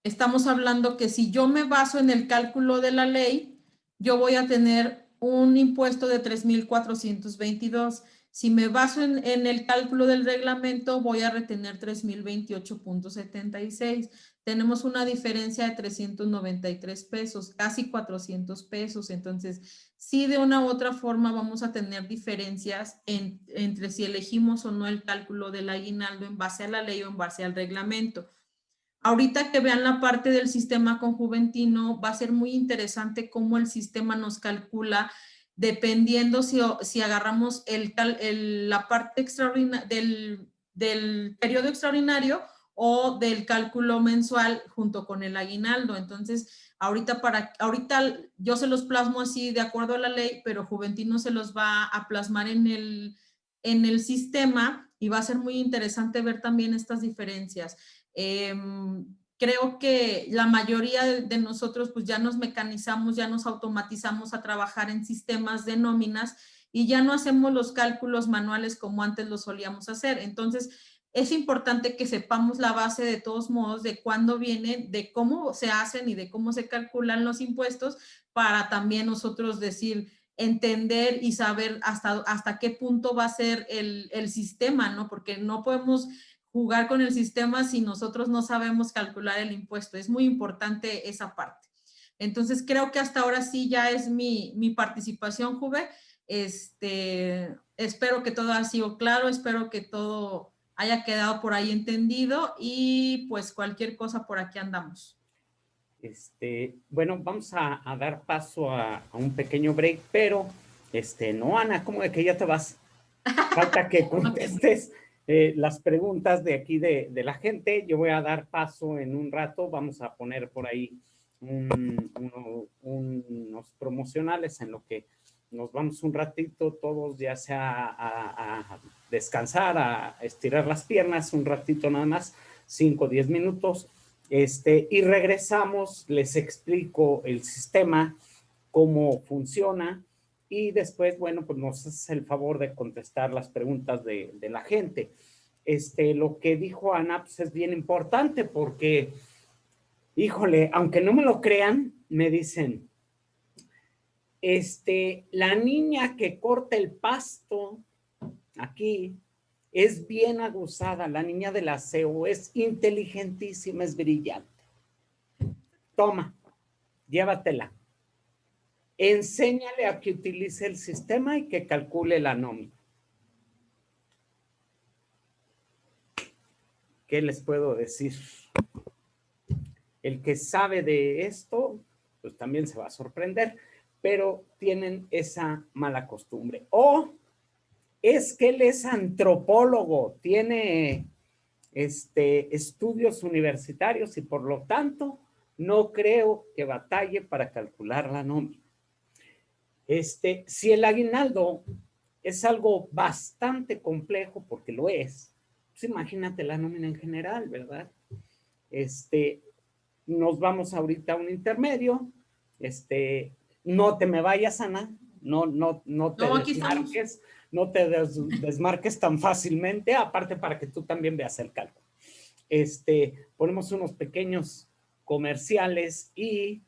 Estamos hablando que si yo me baso en el cálculo de la ley, yo voy a tener un impuesto de 3,422. Si me baso en el cálculo del reglamento, voy a retener 3,028.76. Tenemos una diferencia de 393 pesos, casi 400 pesos. Entonces, sí, de una u otra forma vamos a tener diferencias entre si elegimos o no el cálculo del aguinaldo en base a la ley o en base al reglamento. Ahorita que vean la parte del sistema conjuventino, va a ser muy interesante cómo el sistema nos calcula, dependiendo si agarramos la parte extraordinaria del periodo extraordinario o del cálculo mensual junto con el aguinaldo. Entonces, ahorita yo se los plasmo así de acuerdo a la ley, pero Juventino se los va a plasmar en el sistema y va a ser muy interesante ver también estas diferencias. Creo que la mayoría de nosotros pues ya nos mecanizamos, ya nos automatizamos a trabajar en sistemas de nóminas y ya no hacemos los cálculos manuales como antes lo solíamos hacer. Entonces, es importante que sepamos la base de todos modos de cuándo vienen, de cómo se hacen y de cómo se calculan los impuestos para también nosotros decir entender y saber hasta qué punto va a ser el sistema, ¿no? Porque no podemos jugar con el sistema si nosotros no sabemos calcular el impuesto. Es muy importante esa parte. Entonces, creo que hasta ahora sí ya es mi participación, Juve. Espero que todo haya sido claro, espero que todo haya quedado por ahí entendido y pues cualquier cosa por aquí andamos. Bueno, vamos a dar paso a un pequeño break, pero no, Ana, ¿cómo de que ya te vas? Falta que contestes las preguntas de aquí de la gente. Yo voy a dar paso en un rato, vamos a poner por ahí unos promocionales en lo que nos vamos un ratito todos, ya sea a descansar, a estirar las piernas un ratito nada más, 5 o 10 minutos, y regresamos, les explico el sistema, cómo funciona, y después, bueno, pues nos hace el favor de contestar las preguntas de la gente. Lo que dijo Ana, pues es bien importante porque, híjole, aunque no me lo crean, me dicen, la niña que corta el pasto aquí es bien aguzada, la niña del aseo, es inteligentísima, es brillante. Toma, llévatela. Enséñale a que utilice el sistema y que calcule la nómina. ¿Qué les puedo decir? El que sabe de esto, pues también se va a sorprender, pero tienen esa mala costumbre. O es que él es antropólogo, tiene estudios universitarios y por lo tanto no creo que batalle para calcular la nómina. Si el aguinaldo es algo bastante complejo, porque lo es, pues imagínate la nómina en general, ¿verdad? Nos vamos ahorita a un intermedio, no te me vayas, Ana, no te desmarques, no te desmarques tan fácilmente, aparte para que tú también veas el cálculo. Ponemos unos pequeños comerciales y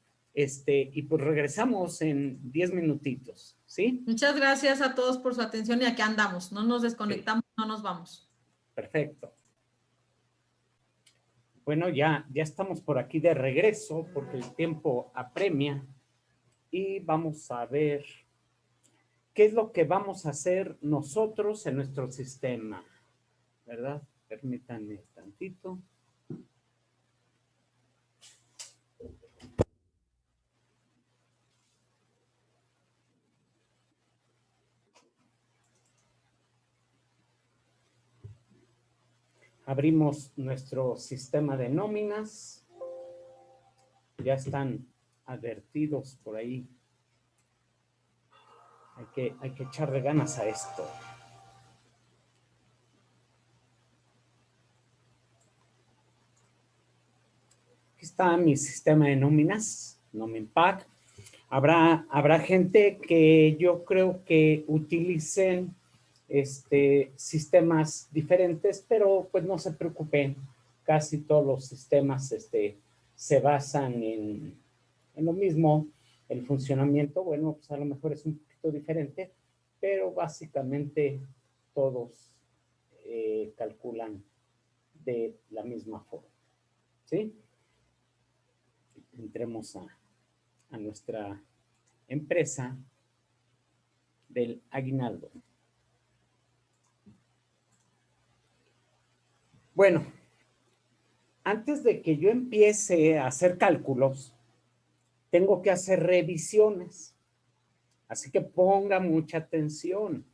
pues regresamos en 10 minutitos, ¿sí? Muchas gracias a todos por su atención y aquí andamos, no nos desconectamos, sí. No nos vamos. Perfecto. Bueno, ya estamos por aquí de regreso porque el tiempo apremia y vamos a ver qué es lo que vamos a hacer nosotros en nuestro sistema, ¿verdad? Permítanme tantito. Abrimos nuestro sistema de nóminas. Ya están advertidos por ahí. Hay que echarle ganas a esto. Aquí está mi sistema de nóminas, NominPack. Habrá gente que yo creo que utilicen sistemas diferentes, pero pues no se preocupen, casi todos los sistemas se basan en lo mismo. El funcionamiento, bueno, pues a lo mejor es un poquito diferente, pero básicamente todos calculan de la misma forma, ¿sí? Entremos a nuestra empresa del aguinaldo. Bueno, antes de que yo empiece a hacer cálculos, tengo que hacer revisiones. Así que ponga mucha atención.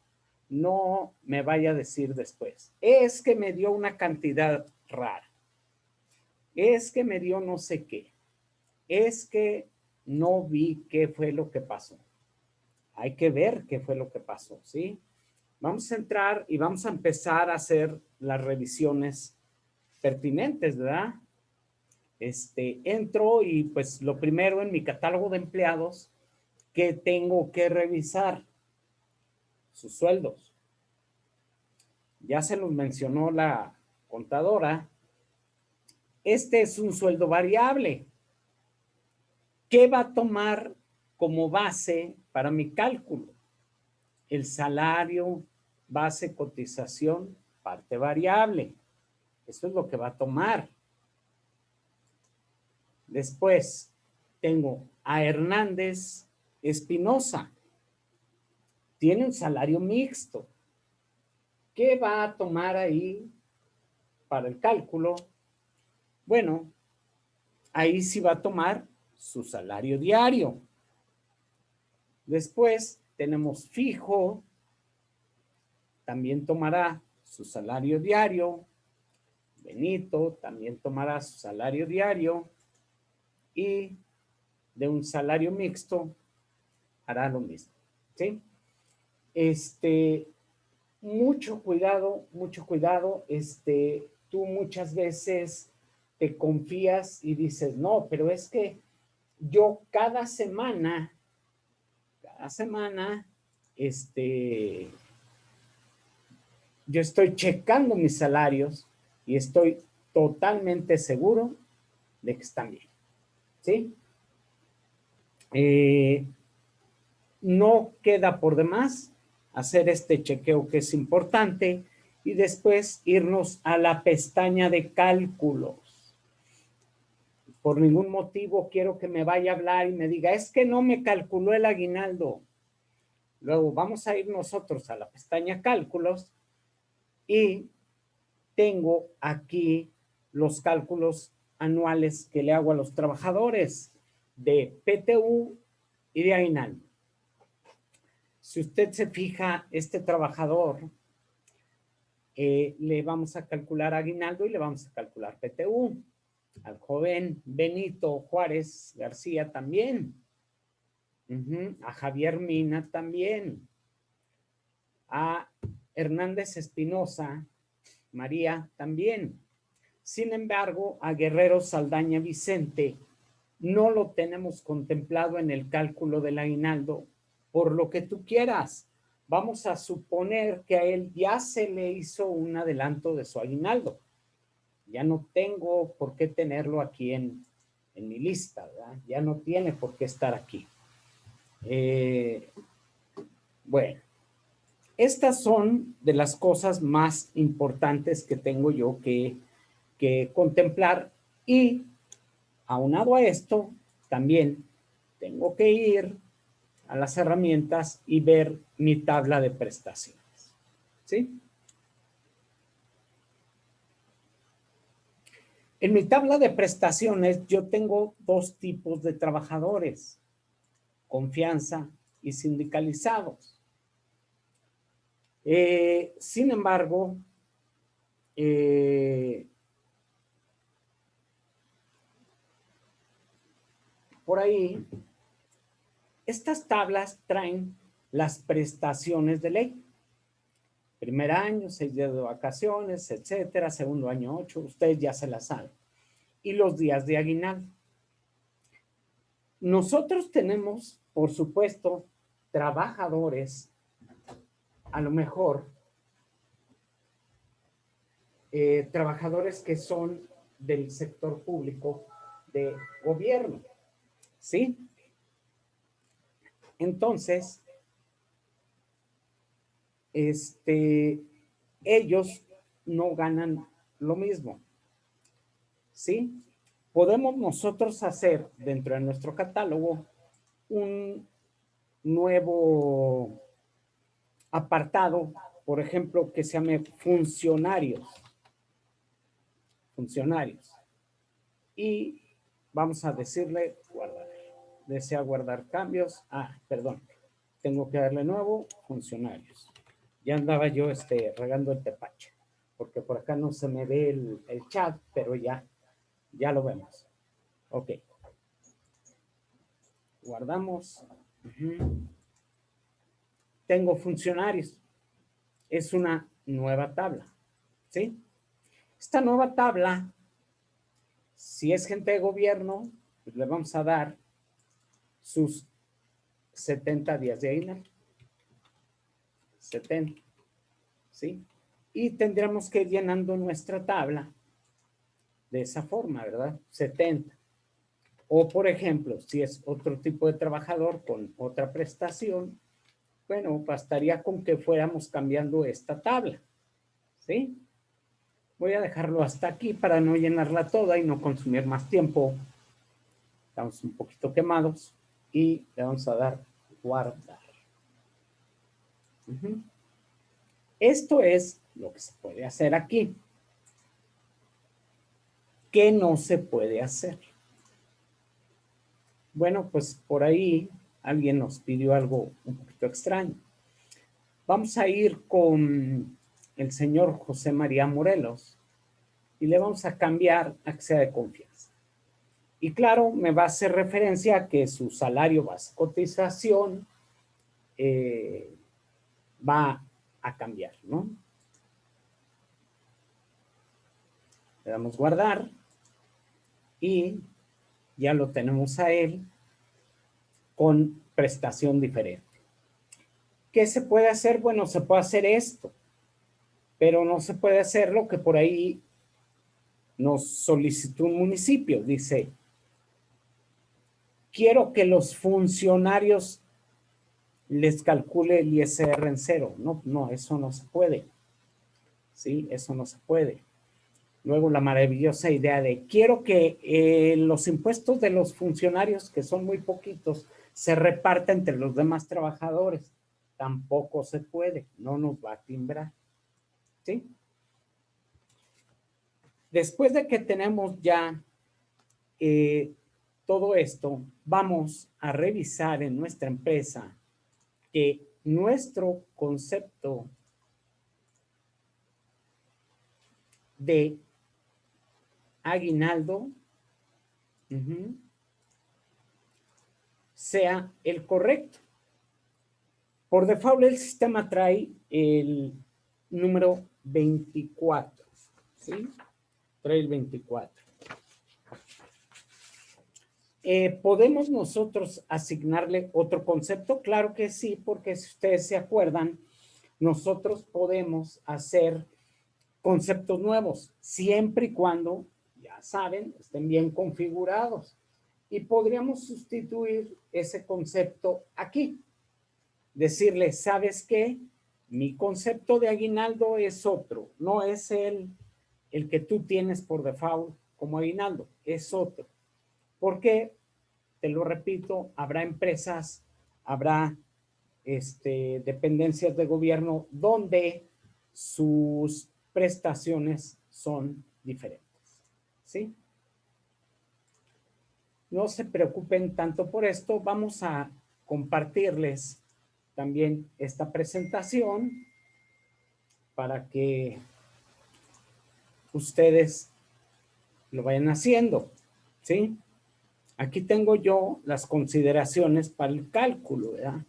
No me vaya a decir después, es que me dio una cantidad rara. Es que me dio no sé qué. Es que no vi qué fue lo que pasó. Hay que ver qué fue lo que pasó, ¿sí? Vamos a entrar y vamos a empezar a hacer las revisiones pertinentes, ¿verdad? Entro y pues lo primero en mi catálogo de empleados que tengo que revisar sus sueldos. Ya se los mencionó la contadora. Este es un sueldo variable. ¿Qué va a tomar como base para mi cálculo, el salario base cotización parte variable. Eso es lo que va a tomar. Después tengo a Hernández Espinosa. Tiene un salario mixto. ¿Qué va a tomar ahí para el cálculo? Bueno, ahí sí va a tomar su salario diario. Después tenemos Fijo. También tomará su salario diario. Benito también tomará su salario diario. Y de un salario mixto hará lo mismo. ¿Sí? Mucho cuidado, mucho cuidado. Tú muchas veces te confías y dices, no, pero es que yo cada semana, yo estoy checando mis salarios y estoy totalmente seguro de que están bien. ¿Sí? No queda por demás hacer este chequeo que es importante y después irnos a la pestaña de cálculos. Por ningún motivo quiero que me vaya a hablar y me diga, es que no me calculó el aguinaldo. Luego vamos a ir nosotros a la pestaña cálculos y tengo aquí los cálculos anuales que le hago a los trabajadores de PTU y de aguinaldo. Si usted se fija, este trabajador, le vamos a calcular aguinaldo y le vamos a calcular PTU. Al joven Benito Juárez García también. A Javier Mina también. A Hernández Espinosa María también. Sin embargo, a Guerrero Saldaña Vicente no lo tenemos contemplado en el cálculo del aguinaldo, por lo que tú quieras. Vamos a suponer que a él ya se le hizo un adelanto de su aguinaldo. Ya no tengo por qué tenerlo aquí en mi lista, ¿verdad? Ya no tiene por qué estar aquí. Bueno, estas son de las cosas más importantes que tengo yo que contemplar y aunado a esto, también tengo que ir a las herramientas y ver mi tabla de prestaciones. ¿Sí? En mi tabla de prestaciones yo tengo dos tipos de trabajadores, confianza y sindicalizados. Sin embargo, por ahí, estas tablas traen las prestaciones de ley. Primer año, 6 días de vacaciones, etcétera. Segundo año, 8. Ustedes ya se la saben. Y los días de aguinaldo. Nosotros tenemos, por supuesto, trabajadores, a lo mejor, trabajadores que son del sector público de gobierno. ¿Sí? Entonces, ellos no ganan lo mismo. ¿Sí? Podemos nosotros hacer dentro de nuestro catálogo un nuevo apartado, por ejemplo, que se llame funcionarios. Funcionarios. Y vamos a decirle guardar. Desea guardar cambios. Perdón. Tengo que darle nuevo funcionarios. Ya andaba yo regando el tepache, porque por acá no se me ve el chat, pero ya lo vemos. Ok. Guardamos. Tengo funcionarios. Es una nueva tabla. ¿Sí? Esta nueva tabla, si es gente de gobierno, pues le vamos a dar sus 70 días de aguinaldo. 70. ¿Sí? Y tendríamos que ir llenando nuestra tabla de esa forma, ¿verdad? 70. O, por ejemplo, si es otro tipo de trabajador con otra prestación, bueno, bastaría con que fuéramos cambiando esta tabla, ¿sí? Voy a dejarlo hasta aquí para no llenarla toda y no consumir más tiempo. Estamos un poquito quemados y le vamos a dar guardar. Esto es lo que se puede hacer aquí. ¿Qué no se puede hacer? Bueno, pues por ahí alguien nos pidió algo un poquito extraño. Vamos a ir con el señor José María Morelos y le vamos a cambiar a que sea de confianza. Y claro, me va a hacer referencia a que su salario base cotización va a cambiar, ¿no? Le damos guardar y ya lo tenemos a él con prestación diferente. ¿Qué se puede hacer? Bueno, se puede hacer esto, pero no se puede hacer lo que por ahí nos solicitó un municipio. Dice, quiero que los funcionarios les calcule el ISR en cero. No, no, eso no se puede. Sí, eso no se puede. Luego la maravillosa idea de quiero que los impuestos de los funcionarios, que son muy poquitos, se repartan entre los demás trabajadores. Tampoco se puede, no nos va a timbrar. ¿Sí? Después de que tenemos ya todo esto, vamos a revisar en nuestra empresa que nuestro concepto de aguinaldo sea el correcto. Por default el sistema trae el número 24, ¿sí? Trae el 24. ¿Podemos nosotros asignarle otro concepto? Claro que sí, porque si ustedes se acuerdan, nosotros podemos hacer conceptos nuevos, siempre y cuando, ya saben, estén bien configurados. Y podríamos sustituir ese concepto aquí. Decirle, ¿sabes qué? Mi concepto de aguinaldo es otro, no es el que tú tienes por default como aguinaldo, es otro. Porque, te lo repito, habrá empresas, habrá dependencias de gobierno donde sus prestaciones son diferentes, ¿sí? No se preocupen tanto por esto, vamos a compartirles también esta presentación para que ustedes lo vayan haciendo, ¿sí? Aquí tengo yo las consideraciones para el cálculo, ¿verdad?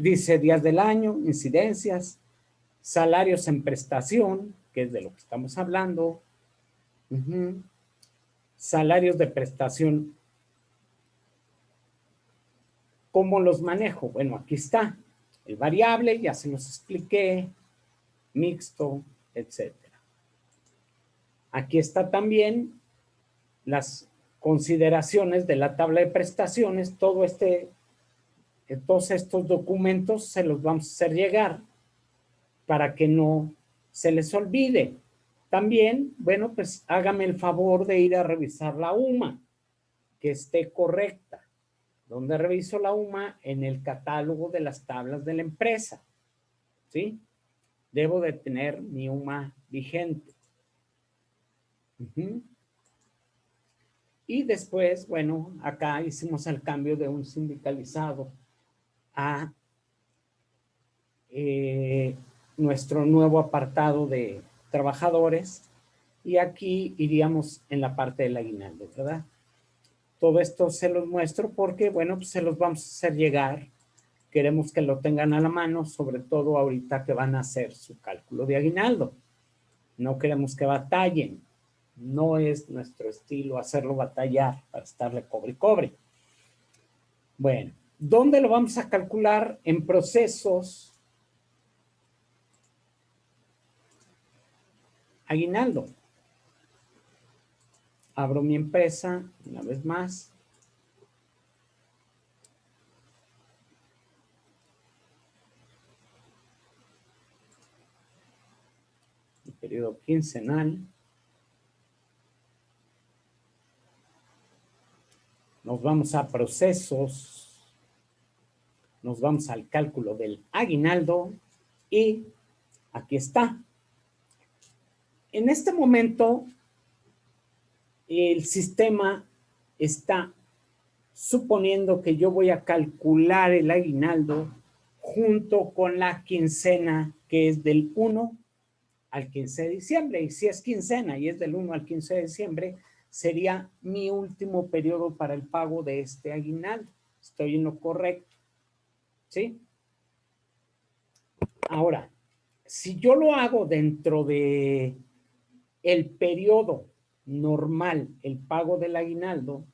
Dice días del año, incidencias, salarios en prestación, que es de lo que estamos hablando, salarios de prestación. ¿Cómo los manejo? Bueno, aquí está. El variable, ya se los expliqué, mixto, etc. Aquí está también las consideraciones de la tabla de prestaciones. Todos estos documentos se los vamos a hacer llegar para que no se les olvide. También, bueno, pues hágame el favor de ir a revisar la UMA, que esté correcta. ¿Dónde reviso la UMA? En el catálogo de las tablas de la empresa, ¿sí? Debo de tener mi UMA vigente. Y después, bueno, acá hicimos el cambio de un sindicalizado a nuestro nuevo apartado de trabajadores y aquí iríamos en la parte del aguinaldo, ¿verdad? Todo esto se los muestro porque, bueno, pues se los vamos a hacer llegar. Queremos que lo tengan a la mano, sobre todo ahorita que van a hacer su cálculo de aguinaldo. No queremos que batallen. No es nuestro estilo hacerlo batallar para estarle cobre y cobre. Bueno, ¿dónde lo vamos a calcular? En procesos aguinaldo. Abro mi empresa una vez más. El periodo quincenal. Nos vamos a procesos. Nos vamos al cálculo del aguinaldo y aquí está. En este momento, el sistema está suponiendo que yo voy a calcular el aguinaldo junto con la quincena que es del 1 al 15 de diciembre. Y si es quincena y es del 1 al 15 de diciembre, sería mi último periodo para el pago de este aguinaldo. Estoy en lo correcto. ¿Sí? Ahora, si yo lo hago dentro de el periodo normal, el pago del aguinaldo,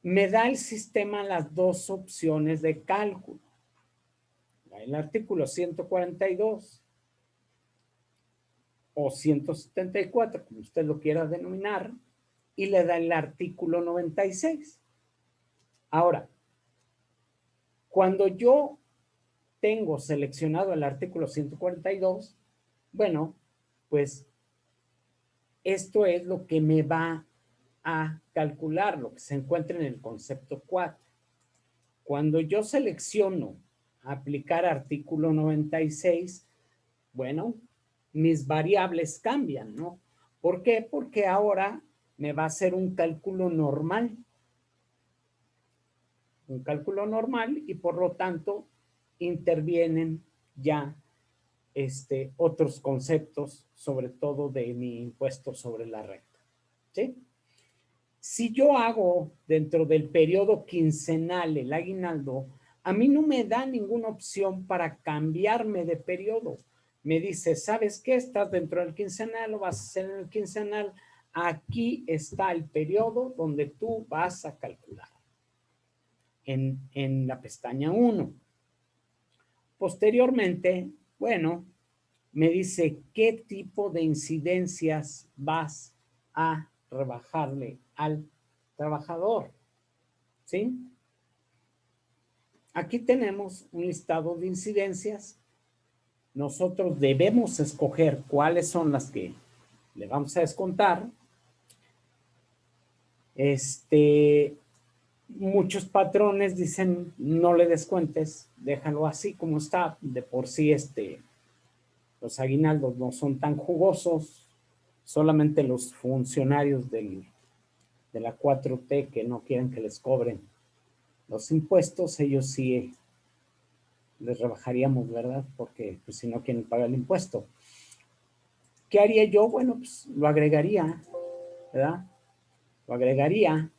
me da el sistema las dos opciones de cálculo. El artículo 142 o 174, como usted lo quiera denominar, y le da el artículo 96. Ahora, cuando yo tengo seleccionado el artículo 142, bueno, pues esto es lo que me va a calcular, lo que se encuentra en el concepto 4. Cuando yo selecciono aplicar artículo 96, bueno, mis variables cambian, ¿no? ¿Por qué? Porque ahora me va a hacer un cálculo normal. Un cálculo normal y por lo tanto intervienen ya otros conceptos, sobre todo de mi impuesto sobre la renta. ¿Sí? Si yo hago dentro del periodo quincenal el aguinaldo, a mí no me da ninguna opción para cambiarme de periodo. Me dice, ¿sabes qué? Estás dentro del quincenal, lo vas a hacer en el quincenal. Aquí está el periodo donde tú vas a calcular. En la pestaña 1. Posteriormente, bueno, me dice qué tipo de incidencias vas a rebajarle al trabajador. ¿Sí? Aquí tenemos un listado de incidencias. Nosotros debemos escoger cuáles son las que le vamos a descontar. Muchos patrones dicen no le descuentes, déjalo así como está. De por sí los aguinaldos no son tan jugosos, solamente los funcionarios de la 4T que no quieren que les cobren los impuestos, ellos sí les rebajaríamos, ¿verdad? Porque pues, si no quieren pagar el impuesto. ¿Qué haría yo? Bueno, pues lo agregaría, ¿verdad? Lo agregaría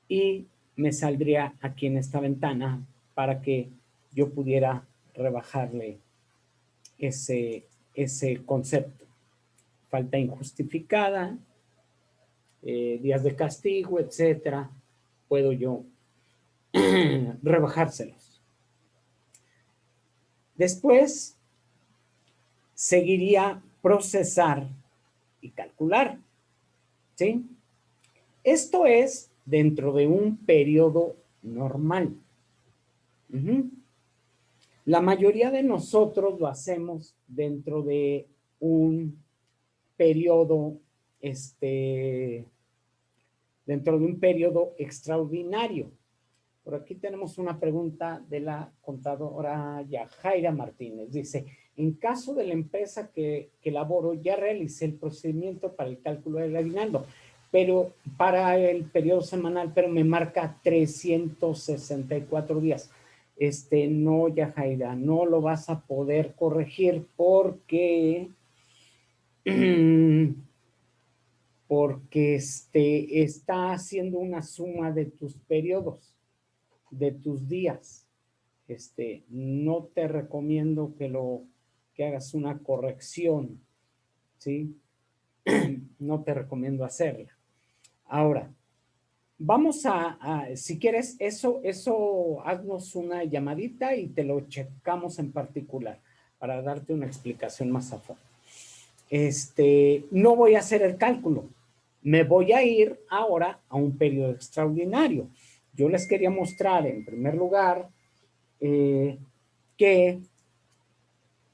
y me saldría aquí en esta ventana para que yo pudiera rebajarle ese concepto. Falta injustificada, días de castigo, etcétera, puedo yo rebajárselos. Después seguiría procesar y calcular, ¿sí? Esto es dentro de un periodo normal. La mayoría de nosotros lo hacemos dentro de un periodo, dentro de un periodo extraordinario. Por aquí tenemos una pregunta de la contadora Yajaira Martínez. Dice, en caso de la empresa que laboro, ya realicé el procedimiento para el cálculo del aguinaldo, pero para el periodo semanal, pero me marca 364 días. No, Yajaira, no lo vas a poder corregir porque está haciendo una suma de tus periodos, de tus días. No te recomiendo que hagas una corrección, ¿sí? No te recomiendo hacerla. Ahora, vamos si quieres, haznos una llamadita y te lo checamos en particular para darte una explicación más a fondo. no voy a hacer el cálculo. Me voy a ir ahora a un periodo extraordinario. Yo les quería mostrar, en primer lugar, que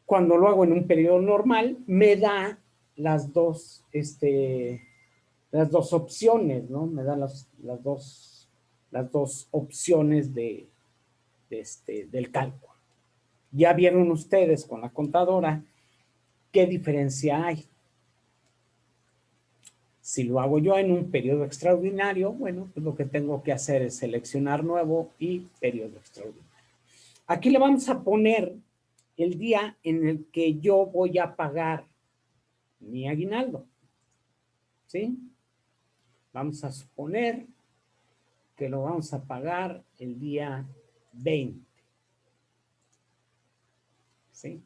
cuando lo hago en un periodo normal, me da las dos opciones, ¿no? Me da las dos opciones del cálculo. Ya vieron ustedes con la contadora qué diferencia hay. Si lo hago yo en un periodo extraordinario, bueno, pues lo que tengo que hacer es seleccionar nuevo y periodo extraordinario. Aquí le vamos a poner el día en el que yo voy a pagar mi aguinaldo. ¿Sí? Vamos a suponer que lo vamos a pagar el día 20. ¿Sí?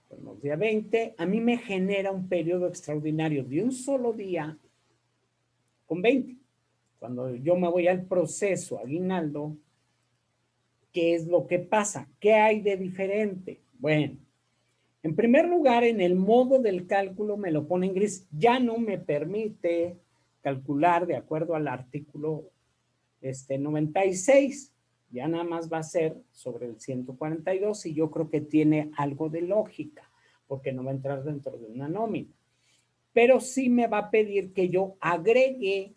Bueno, el día 20 a mí me genera un periodo extraordinario de un solo día con 20. Cuando yo me voy al proceso aguinaldo, ¿qué es lo que pasa? ¿Qué hay de diferente? Bueno, en primer lugar, en el modo del cálculo me lo pone en gris. Ya no me permite calcular de acuerdo al artículo 96. Ya nada más va a ser sobre el 142 y yo creo que tiene algo de lógica porque no va a entrar dentro de una nómina. Pero sí me va a pedir que yo agregue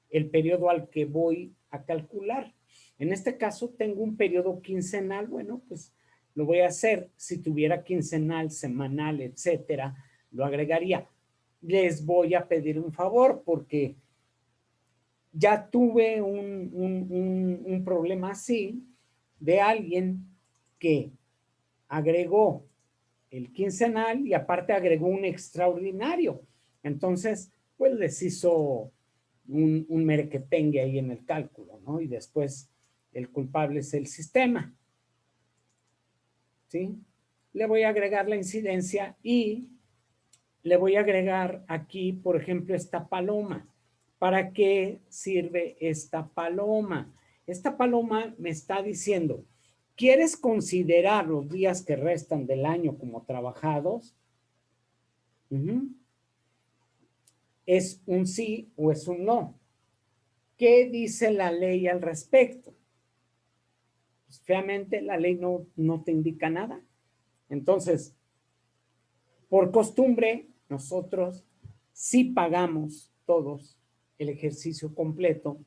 el periodo al que voy a calcular. En este caso tengo un periodo quincenal. Bueno, pues lo voy a hacer. Si tuviera quincenal, semanal, etcétera, lo agregaría. Les voy a pedir un favor porque ya tuve un problema así de alguien que agregó el quincenal y aparte agregó un extraordinario. Entonces, pues les hizo un merequetengue ahí en el cálculo, ¿no? Y después el culpable es el sistema. ¿Sí? Le voy a agregar la incidencia y le voy a agregar aquí, por ejemplo, esta paloma. ¿Para qué sirve esta paloma? Esta paloma me está diciendo, ¿quieres considerar los días que restan del año como trabajados? ¿Es un sí o es un no? ¿Qué dice la ley al respecto? Pues, feamente, la ley no te indica nada. Entonces, por costumbre, nosotros sí pagamos todos el ejercicio completo,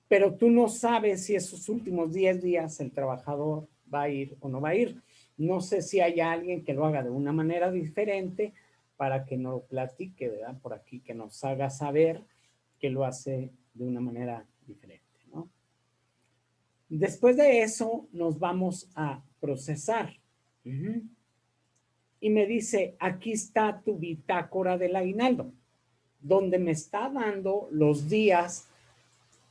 pero tú no sabes si esos últimos 10 días el trabajador va a ir o no va a ir. No sé si hay alguien que lo haga de una manera diferente para que nos lo platique, ¿verdad? Por aquí, que nos haga saber que lo hace de una manera diferente, ¿no? Después de eso, nos vamos a procesar. Y me dice, aquí está tu bitácora del aguinaldo, donde me está dando los días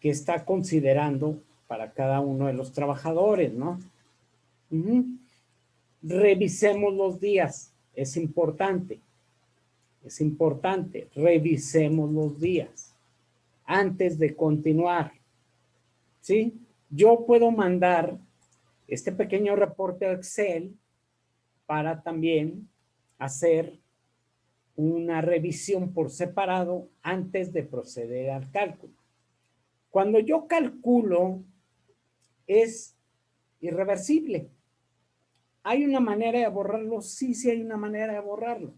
que está considerando para cada uno de los trabajadores, ¿no? Revisemos los días, es importante, revisemos los días antes de continuar, ¿sí? Yo puedo mandar este pequeño reporte a Excel para también hacer una revisión por separado antes de proceder al cálculo. Cuando yo calculo, es irreversible. ¿Hay una manera de borrarlo? Sí, sí hay una manera de borrarlo.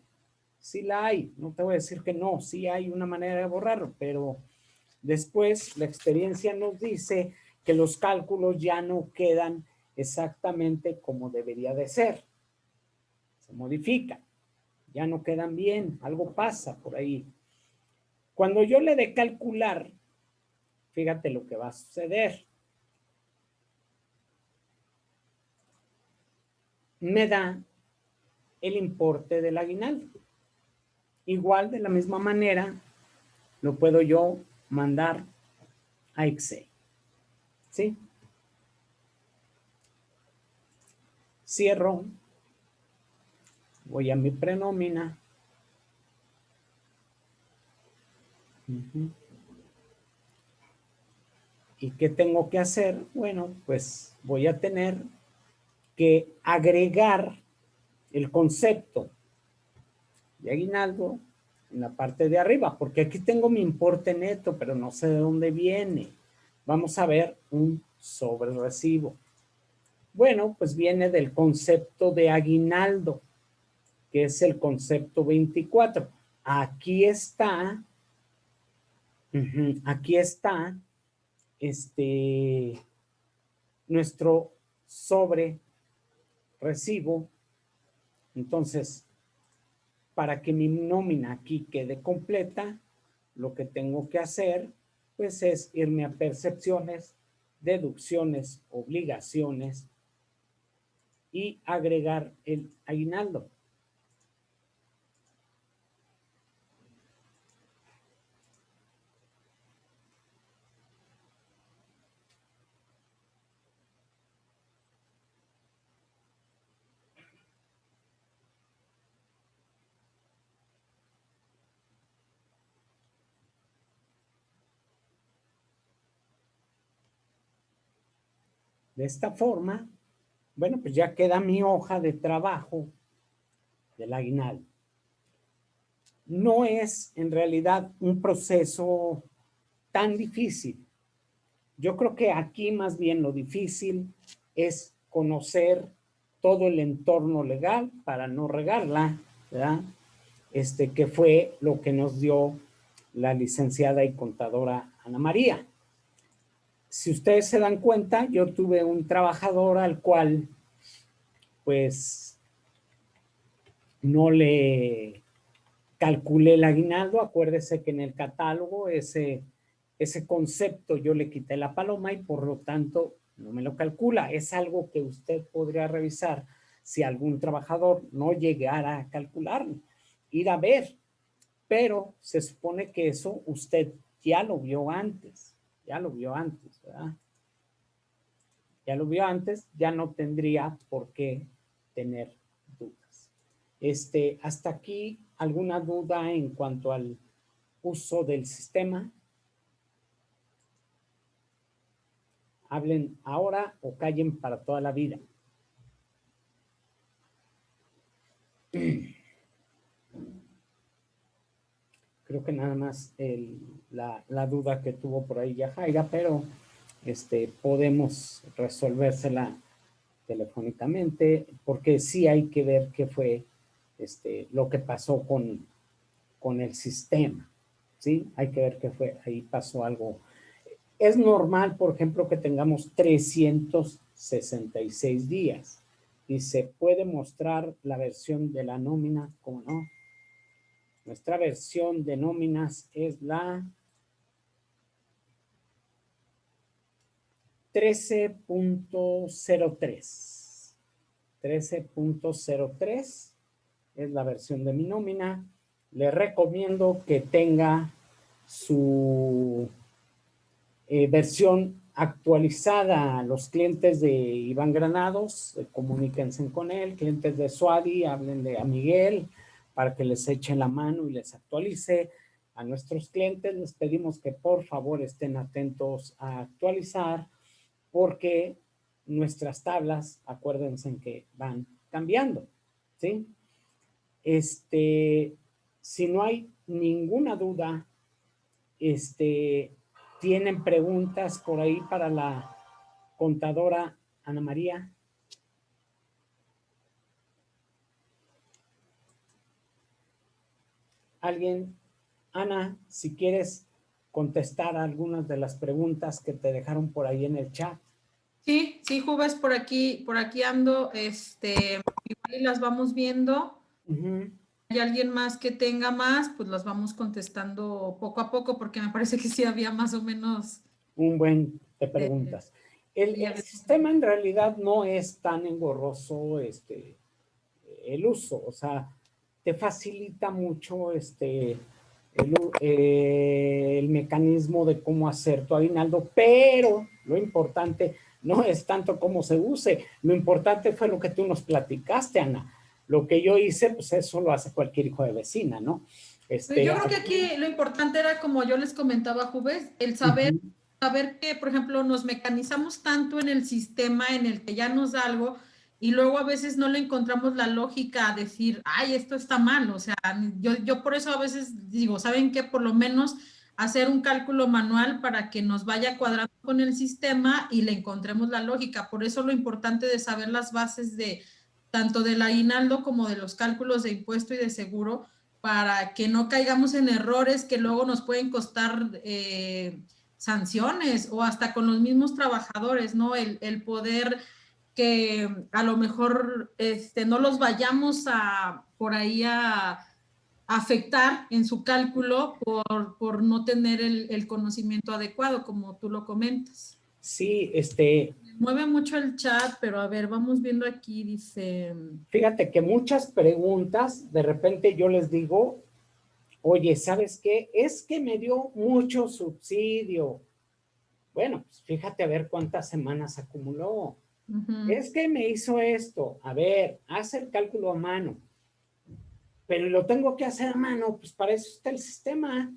Sí la hay. No te voy a decir que no, sí hay una manera de borrarlo, pero después la experiencia nos dice que los cálculos ya no quedan exactamente como debería de ser. Se modifican, ya no quedan bien, algo pasa por ahí. Cuando yo le dé calcular, fíjate lo que va a suceder. Me da el importe del aguinaldo. Igual, de la misma manera, lo puedo yo mandar a Excel. ¿Sí? Cierro. Voy a mi prenómina. ¿Y qué tengo que hacer? Bueno, pues voy a tener que agregar el concepto de aguinaldo en la parte de arriba, porque aquí tengo mi importe neto, pero no sé de dónde viene. Vamos a ver un sobrerecibo. Bueno, pues viene del concepto de aguinaldo, que es el concepto 24. Aquí está, nuestro sobre recibo. Entonces, para que mi nómina aquí quede completa, lo que tengo que hacer, pues es irme a percepciones, deducciones, obligaciones y agregar el aguinaldo. De esta forma, bueno, pues ya queda mi hoja de trabajo del aguinaldo. No es en realidad un proceso tan difícil. Yo creo que aquí más bien lo difícil es conocer todo el entorno legal para no regarla, ¿verdad? Que fue lo que nos dio la licenciada y contadora Ana María. Si ustedes se dan cuenta, yo tuve un trabajador al cual, pues, no le calculé el aguinaldo. Acuérdese que en el catálogo ese concepto yo le quité la paloma y por lo tanto no me lo calcula. Es algo que usted podría revisar si algún trabajador no llegara a calcularlo, ir a ver, pero se supone que eso usted ya lo vio antes, ¿verdad? Ya lo vio antes, ya no tendría por qué tener dudas. Hasta aquí, ¿alguna duda en cuanto al uso del sistema? Hablen ahora o callen para toda la vida. Creo que nada más la duda que tuvo por ahí Yajaira, pero podemos resolvérsela telefónicamente, porque sí hay que ver qué fue lo que pasó con el sistema, ¿sí? Hay que ver qué fue, ahí pasó algo. Es normal, por ejemplo, que tengamos 366 días y se puede mostrar la versión de la nómina, ¿cómo no? Nuestra versión de nóminas es la 13.03. 13.03 es la versión de mi nómina. Le recomiendo que tenga su versión actualizada. Los clientes de Iván Granados, comuníquense con él. Clientes de Suadi, háblenle a Miguel para que les eche la mano y les actualice. A nuestros clientes les pedimos que por favor estén atentos a actualizar, porque nuestras tablas, acuérdense que van cambiando, ¿sí? Si no hay ninguna duda, ¿tienen preguntas por ahí para la contadora Ana María? ¿Alguien? Ana, si quieres contestar algunas de las preguntas que te dejaron por ahí en el chat. Sí, sí, Jubes, por aquí ando, igual las vamos viendo. Hay alguien más que tenga más, pues las vamos contestando poco a poco, porque me parece que sí había más o menos. Un buen de preguntas. El sistema en realidad no es tan engorroso el uso, o sea, te facilita mucho el mecanismo de cómo hacer tu aguinaldo, pero lo importante no es tanto cómo se use, lo importante fue lo que tú nos platicaste, Ana. Lo que yo hice, pues eso lo hace cualquier hijo de vecina, ¿no? Yo creo que aquí lo importante era, como yo les comentaba, Jubes, el saber que, por ejemplo, nos mecanizamos tanto en el sistema en el que ya nos da algo, y luego a veces no le encontramos la lógica a decir, ay, esto está mal. O sea, yo por eso a veces digo, ¿saben qué? Por lo menos hacer un cálculo manual para que nos vaya cuadrando con el sistema y le encontremos la lógica. Por eso lo importante de saber las bases de tanto del aguinaldo como de los cálculos de impuesto y de seguro, para que no caigamos en errores que luego nos pueden costar sanciones o hasta con los mismos trabajadores, ¿no? El poder que a lo mejor no los vayamos a por ahí a afectar en su cálculo por no tener el conocimiento adecuado, como tú lo comentas. Sí, Mueve mucho el chat, pero a ver, vamos viendo aquí, dice... fíjate que muchas preguntas, de repente yo les digo, oye, ¿sabes qué? Es que me dio mucho subsidio. Bueno, pues fíjate a ver cuántas semanas acumuló. Es que me hizo esto. A ver, haz el cálculo a mano. Pero lo tengo que hacer a mano, pues para eso está el sistema.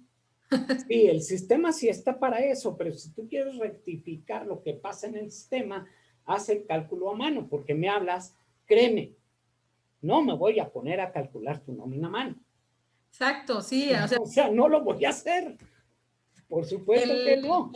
Sí, el sistema sí está para eso, pero si tú quieres rectificar lo que pasa en el sistema, haz el cálculo a mano, porque me hablas, créeme, no me voy a poner a calcular tu nómina a mano. Exacto, sí. O sea, no lo voy a hacer. Por supuesto que no.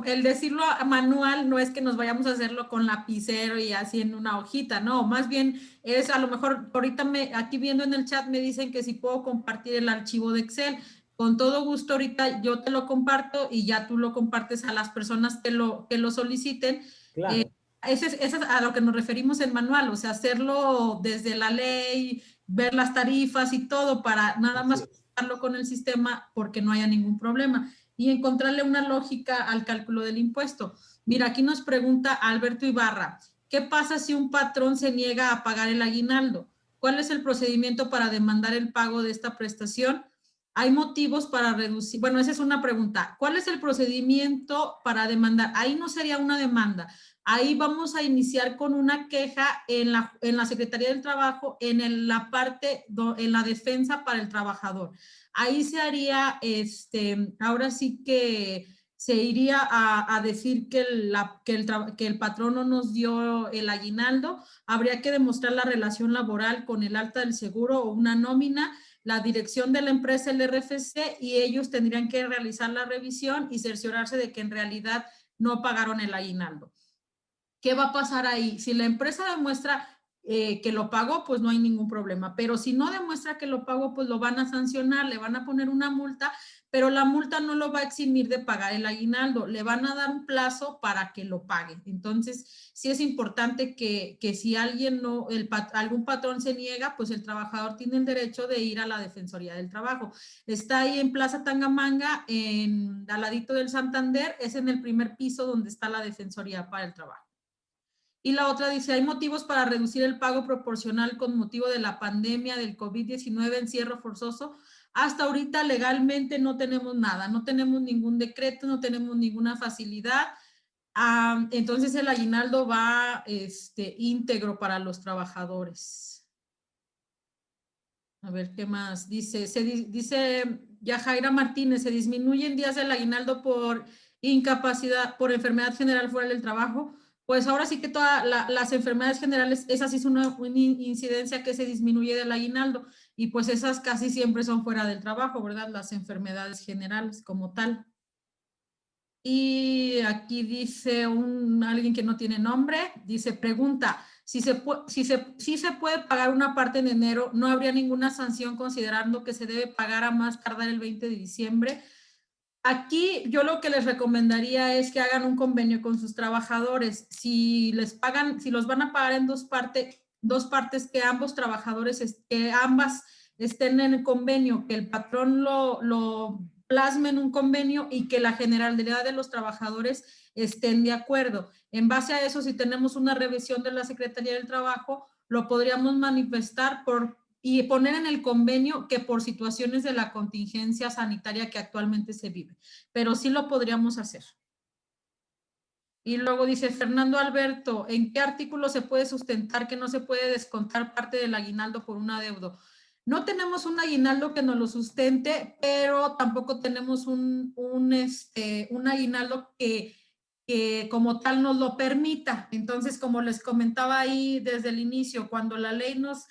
El decirlo manual no es que nos vayamos a hacerlo con lapicero y así en una hojita, no, más bien es a lo mejor, ahorita aquí viendo en el chat me dicen que si puedo compartir el archivo de Excel, con todo gusto ahorita yo te lo comparto y ya tú lo compartes a las personas que lo soliciten. Claro. Ese es a lo que nos referimos en manual, o sea, hacerlo desde la ley, ver las tarifas y todo para nada más usarlo con el sistema porque no haya ningún problema y encontrarle una lógica al cálculo del impuesto. Mira, aquí nos pregunta Alberto Ibarra, ¿qué pasa si un patrón se niega a pagar el aguinaldo? ¿Cuál es el procedimiento para demandar el pago de esta prestación? ¿Hay motivos para reducir? Bueno, esa es una pregunta. ¿Cuál es el procedimiento para demandar? Ahí no sería una demanda. Ahí vamos a iniciar con una queja en la Secretaría del Trabajo, en la parte, en la defensa para el trabajador. Ahí se haría, ahora sí que se iría a decir que el patrón no nos dio el aguinaldo. Habría que demostrar la relación laboral con el alta del seguro o una nómina, la dirección de la empresa, el RFC, y ellos tendrían que realizar la revisión y cerciorarse de que en realidad no pagaron el aguinaldo. ¿Qué va a pasar ahí? Si la empresa demuestra que lo pagó, pues no hay ningún problema. Pero si no demuestra que lo pagó, pues lo van a sancionar, le van a poner una multa, pero la multa no lo va a eximir de pagar el aguinaldo. Le van a dar un plazo para que lo pague. Entonces, sí es importante que si alguien algún patrón se niega, pues el trabajador tiene el derecho de ir a la Defensoría del Trabajo. Está ahí en Plaza Tangamanga, al ladito del Santander, es en el primer piso donde está la Defensoría para el Trabajo. Y la otra dice, hay motivos para reducir el pago proporcional con motivo de la pandemia del COVID-19, encierro forzoso. Hasta ahorita legalmente no tenemos nada, no tenemos ningún decreto, no tenemos ninguna facilidad. Entonces el aguinaldo va íntegro para los trabajadores. A ver, ¿qué más? Dice Yajaira Martínez, se disminuyen días del aguinaldo por incapacidad, por enfermedad general fuera del trabajo. Pues ahora sí que todas las enfermedades generales, esa sí es una incidencia que se disminuye del aguinaldo y pues esas casi siempre son fuera del trabajo, ¿verdad? Las enfermedades generales como tal. Y aquí dice alguien que no tiene nombre, dice, pregunta, si se puede pagar una parte en enero, ¿no habría ninguna sanción considerando que se debe pagar a más tardar el 20 de diciembre? Aquí yo lo que les recomendaría es que hagan un convenio con sus trabajadores. Si les pagan, si los van a pagar en dos partes, que ambos trabajadores, que ambas estén en el convenio, que el patrón lo plasme en un convenio y que la generalidad de los trabajadores estén de acuerdo. En base a eso, si tenemos una revisión de la Secretaría del Trabajo, lo podríamos manifestar y poner en el convenio que por situaciones de la contingencia sanitaria que actualmente se vive, pero sí lo podríamos hacer. Y luego dice Fernando Alberto, ¿en qué artículo se puede sustentar que no se puede descontar parte del aguinaldo por un adeudo? No tenemos un aguinaldo que nos lo sustente, pero tampoco tenemos un aguinaldo que que como tal nos lo permita. Entonces, como les comentaba ahí desde el inicio, cuando la ley nos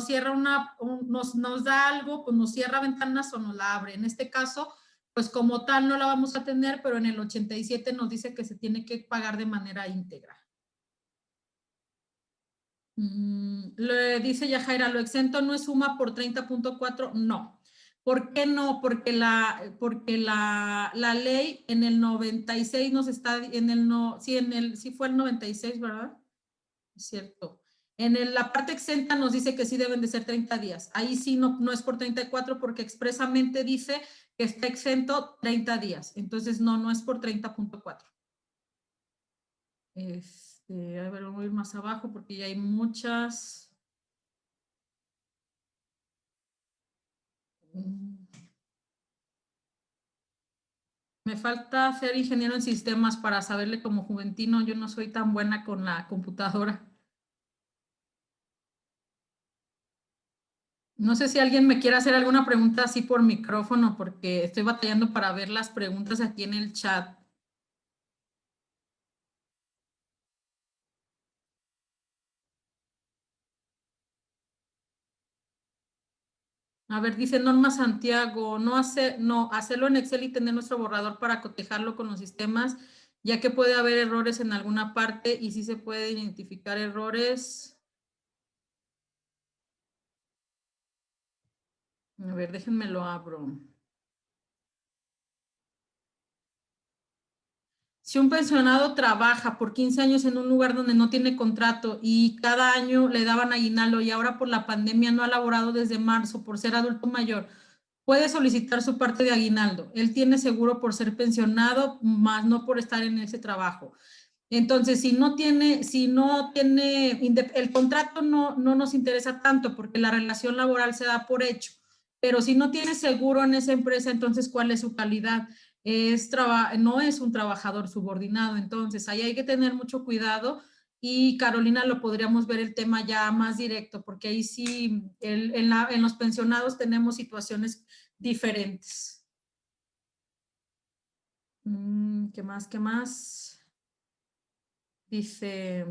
cierra nos da algo, pues nos cierra ventanas o nos la abre. En este caso, pues como tal no la vamos a tener, pero en el 87 nos dice que se tiene que pagar de manera íntegra. Le dice Yajaira, ¿lo exento no es suma por 30.4? No. ¿Por qué no? Porque la ley en el 96 nos está, sí fue el 96, ¿verdad? Es cierto. La parte exenta nos dice que sí deben de ser 30 días. Ahí sí no es por 34 porque expresamente dice que está exento 30 días. Entonces no es por 30.4. A ver, voy a ir más abajo porque ya hay muchas. Me falta ser ingeniero en sistemas para saberle como juventino. Yo no soy tan buena con la computadora. No sé si alguien me quiere hacer alguna pregunta así por micrófono porque estoy batallando para ver las preguntas aquí en el chat. A ver, dice Norma Santiago, no, hacerlo en Excel y tener nuestro borrador para cotejarlo con los sistemas, ya que puede haber errores en alguna parte y sí se puede identificar errores. A ver, déjenme lo abro. Si un pensionado trabaja por 15 años en un lugar donde no tiene contrato y cada año le daban aguinaldo y ahora por la pandemia no ha laborado desde marzo por ser adulto mayor, puede solicitar su parte de aguinaldo. Él tiene seguro por ser pensionado, más no por estar en ese trabajo. Entonces, si no tiene, el contrato no nos interesa tanto porque la relación laboral se da por hecho, pero si no tiene seguro en esa empresa, entonces, ¿cuál es su calidad? No es un trabajador subordinado, entonces ahí hay que tener mucho cuidado y Carolina lo podríamos ver el tema ya más directo, porque ahí sí, en los pensionados tenemos situaciones diferentes. ¿Qué más? ¿Qué más? Dice,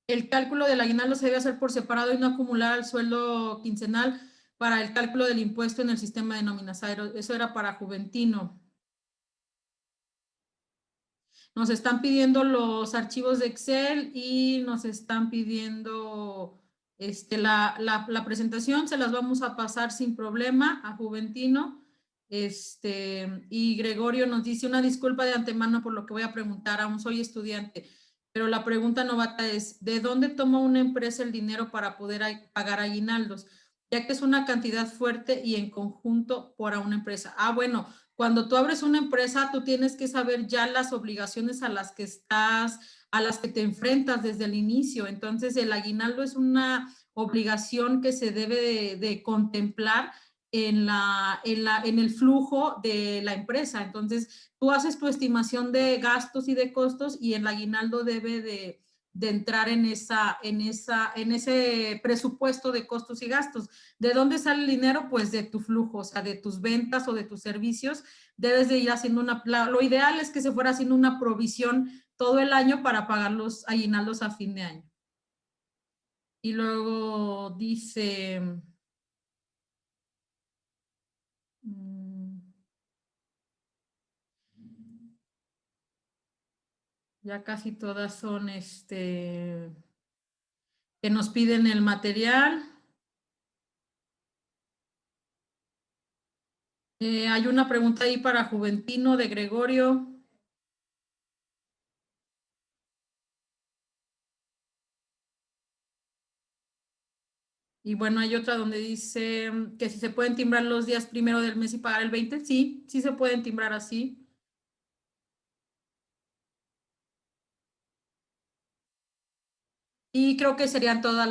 el cálculo del aguinaldo se debe hacer por separado y no acumular el sueldo quincenal para el cálculo del impuesto en el sistema de nóminas. Eso era para Juventino. Nos están pidiendo los archivos de Excel y nos están pidiendo la presentación. Se las vamos a pasar sin problema a Juventino. Y Gregorio nos dice una disculpa de antemano por lo que voy a preguntar, aún soy estudiante, pero la pregunta novata es, ¿de dónde toma una empresa el dinero para poder pagar aguinaldos? Ya que es una cantidad fuerte y en conjunto para una empresa. Bueno, cuando tú abres una empresa, tú tienes que saber ya las obligaciones a las que te enfrentas desde el inicio. Entonces, el aguinaldo es una obligación que se debe de contemplar en el flujo de la empresa. Entonces, tú haces tu estimación de gastos y de costos y el aguinaldo debe de entrar en ese presupuesto de costos y gastos. ¿De dónde sale el dinero? Pues de tu flujo, o sea, de tus ventas o de tus servicios. Debes de ir haciendo lo ideal es que se fuera haciendo una provisión todo el año para pagar los aguinaldos a fin de año. Y luego dice, ya casi todas son que nos piden el material. Hay una pregunta ahí para Juventino de Gregorio. Y bueno, hay otra donde dice que si se pueden timbrar los días primero del mes y pagar el 20. Sí, sí se pueden timbrar así. Y creo que serían todas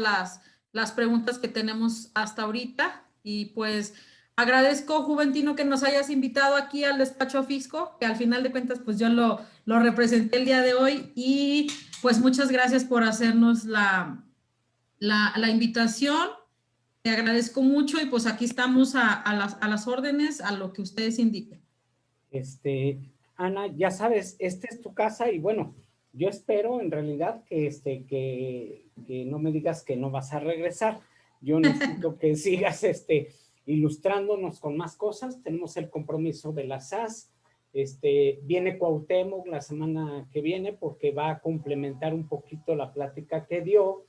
las preguntas que tenemos hasta ahorita. Y pues agradezco, Juventino, que nos hayas invitado aquí al despacho Fisco, que al final de cuentas pues yo lo representé el día de hoy. Y pues muchas gracias por hacernos la invitación. Te agradezco mucho y pues aquí estamos a las órdenes, a lo que ustedes indiquen. Este, Ana, ya sabes, esta es tu casa y bueno, yo espero en realidad que, que no me digas que no vas a regresar. Yo necesito que sigas ilustrándonos con más cosas. Tenemos el compromiso de la SAS. Viene Cuauhtémoc la semana que viene porque va a complementar un poquito la plática que dio.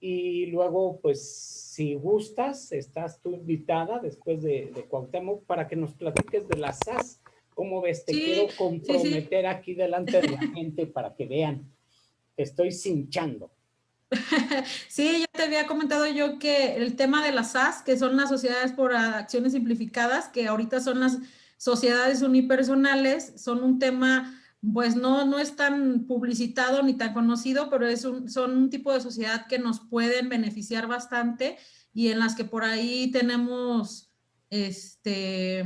Y luego, pues, si gustas, estás tú invitada después de Cuauhtémoc para que nos platiques de las SAS. ¿Cómo ves? Te quiero Sí, sí. comprometer aquí delante de la gente para que vean. Te estoy cinchando. Sí, ya te había comentado yo que el tema de las SAS, que son las sociedades por acciones simplificadas, que ahorita son las sociedades unipersonales, son un tema, pues no es tan publicitado ni tan conocido, pero son un tipo de sociedad que nos pueden beneficiar bastante y en las que por ahí tenemos,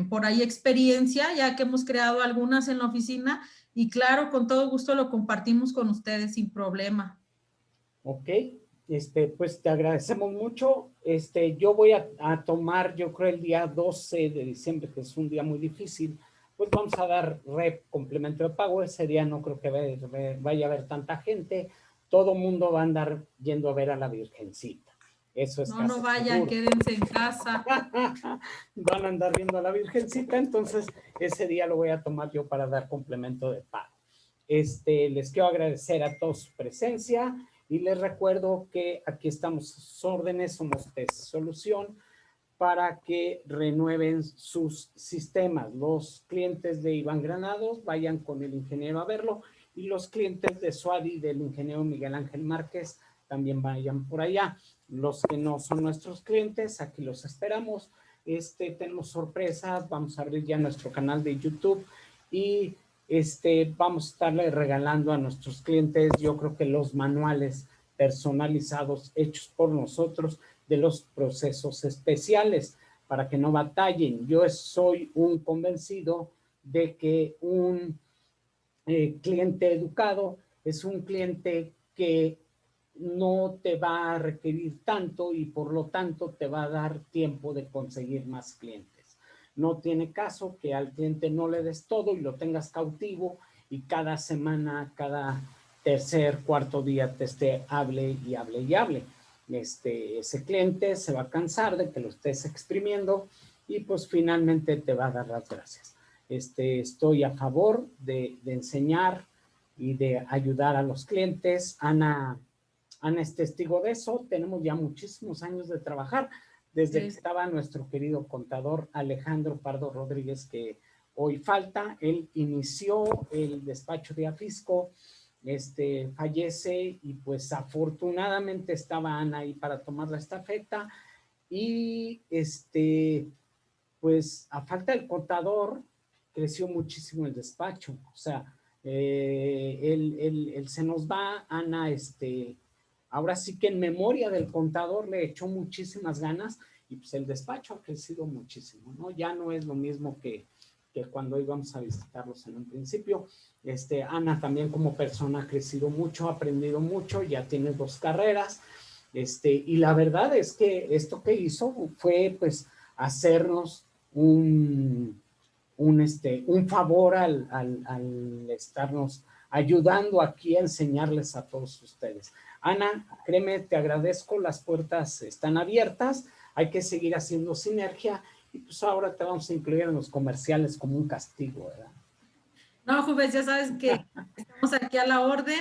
por ahí experiencia, ya que hemos creado algunas en la oficina y claro, con todo gusto lo compartimos con ustedes sin problema. Ok, pues te agradecemos mucho. Yo voy a tomar, yo creo, el día 12 de diciembre, que es un día muy difícil, pues vamos a dar complemento de pago. Ese día no creo que vaya a haber tanta gente. Todo mundo va a andar yendo a ver a la Virgencita. Eso es No casi vayan, seguro. quédense en casa. Van a andar viendo a la Virgencita, entonces ese día lo voy a tomar yo para dar complemento de pago. Les quiero agradecer a todos su presencia y les recuerdo que aquí estamos a sus órdenes, somos Test Solución para que renueven sus sistemas. Los clientes de Iván Granados vayan con el ingeniero a verlo y los clientes de Suadi del ingeniero Miguel Ángel Márquez también vayan por allá. Los que no son nuestros clientes, aquí los esperamos. Tenemos sorpresas, vamos a abrir ya nuestro canal de YouTube y vamos a estarle regalando a nuestros clientes, yo creo que los manuales personalizados hechos por nosotros de los procesos especiales para que no batallen. Yo soy un convencido de que un cliente educado es un cliente que no te va a requerir tanto y por lo tanto te va a dar tiempo de conseguir más clientes. No tiene caso que al cliente no le des todo y lo tengas cautivo y cada semana, cada tercer, cuarto día te esté hable y hable y hable. Ese cliente se va a cansar de que lo estés exprimiendo y pues finalmente te va a dar las gracias. Estoy a favor de enseñar y de ayudar a los clientes. Ana es testigo de eso. Tenemos ya muchísimos años de trabajar desde que estaba nuestro querido contador Alejandro Pardo Rodríguez, que hoy falta. Él inició el despacho de Afisco, fallece y pues afortunadamente estaba Ana ahí para tomar la estafeta y pues a falta del contador creció muchísimo el despacho. O sea, él se nos va, Ana, ahora sí que en memoria del contador le echó muchísimas ganas y pues el despacho ha crecido muchísimo, ¿no? Ya no es lo mismo que cuando íbamos a visitarlos en un principio. Ana también como persona ha crecido mucho, ha aprendido mucho, ya tiene 2 carreras, y la verdad es que esto que hizo fue pues hacernos un favor al estarnos ayudando aquí a enseñarles a todos ustedes. Ana, créeme, te agradezco, las puertas están abiertas, hay que seguir haciendo sinergia y pues ahora te vamos a incluir en los comerciales como un castigo, ¿verdad? No, Juves, ya sabes que estamos aquí a la orden.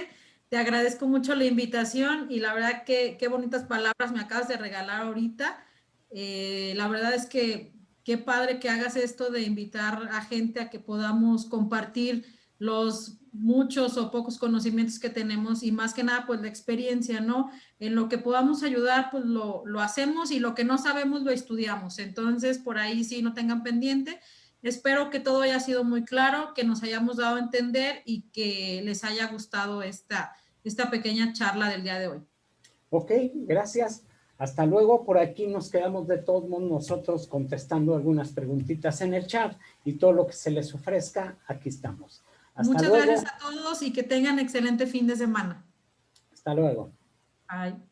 Te agradezco mucho la invitación y la verdad que qué bonitas palabras me acabas de regalar ahorita. La verdad es que qué padre que hagas esto de invitar a gente a que podamos compartir los muchos o pocos conocimientos que tenemos y más que nada pues la experiencia, ¿no? En lo que podamos ayudar pues lo hacemos y lo que no sabemos lo estudiamos. Entonces por ahí sí no tengan pendiente. Espero que todo haya sido muy claro, que nos hayamos dado a entender y que les haya gustado esta pequeña charla del día de hoy. Ok, gracias. Hasta luego. Por aquí nos quedamos de todos modos nosotros contestando algunas preguntitas en el chat y todo lo que se les ofrezca, aquí estamos. Hasta Muchas luego. gracias a todos y que tengan excelente fin de semana. Hasta luego. Bye.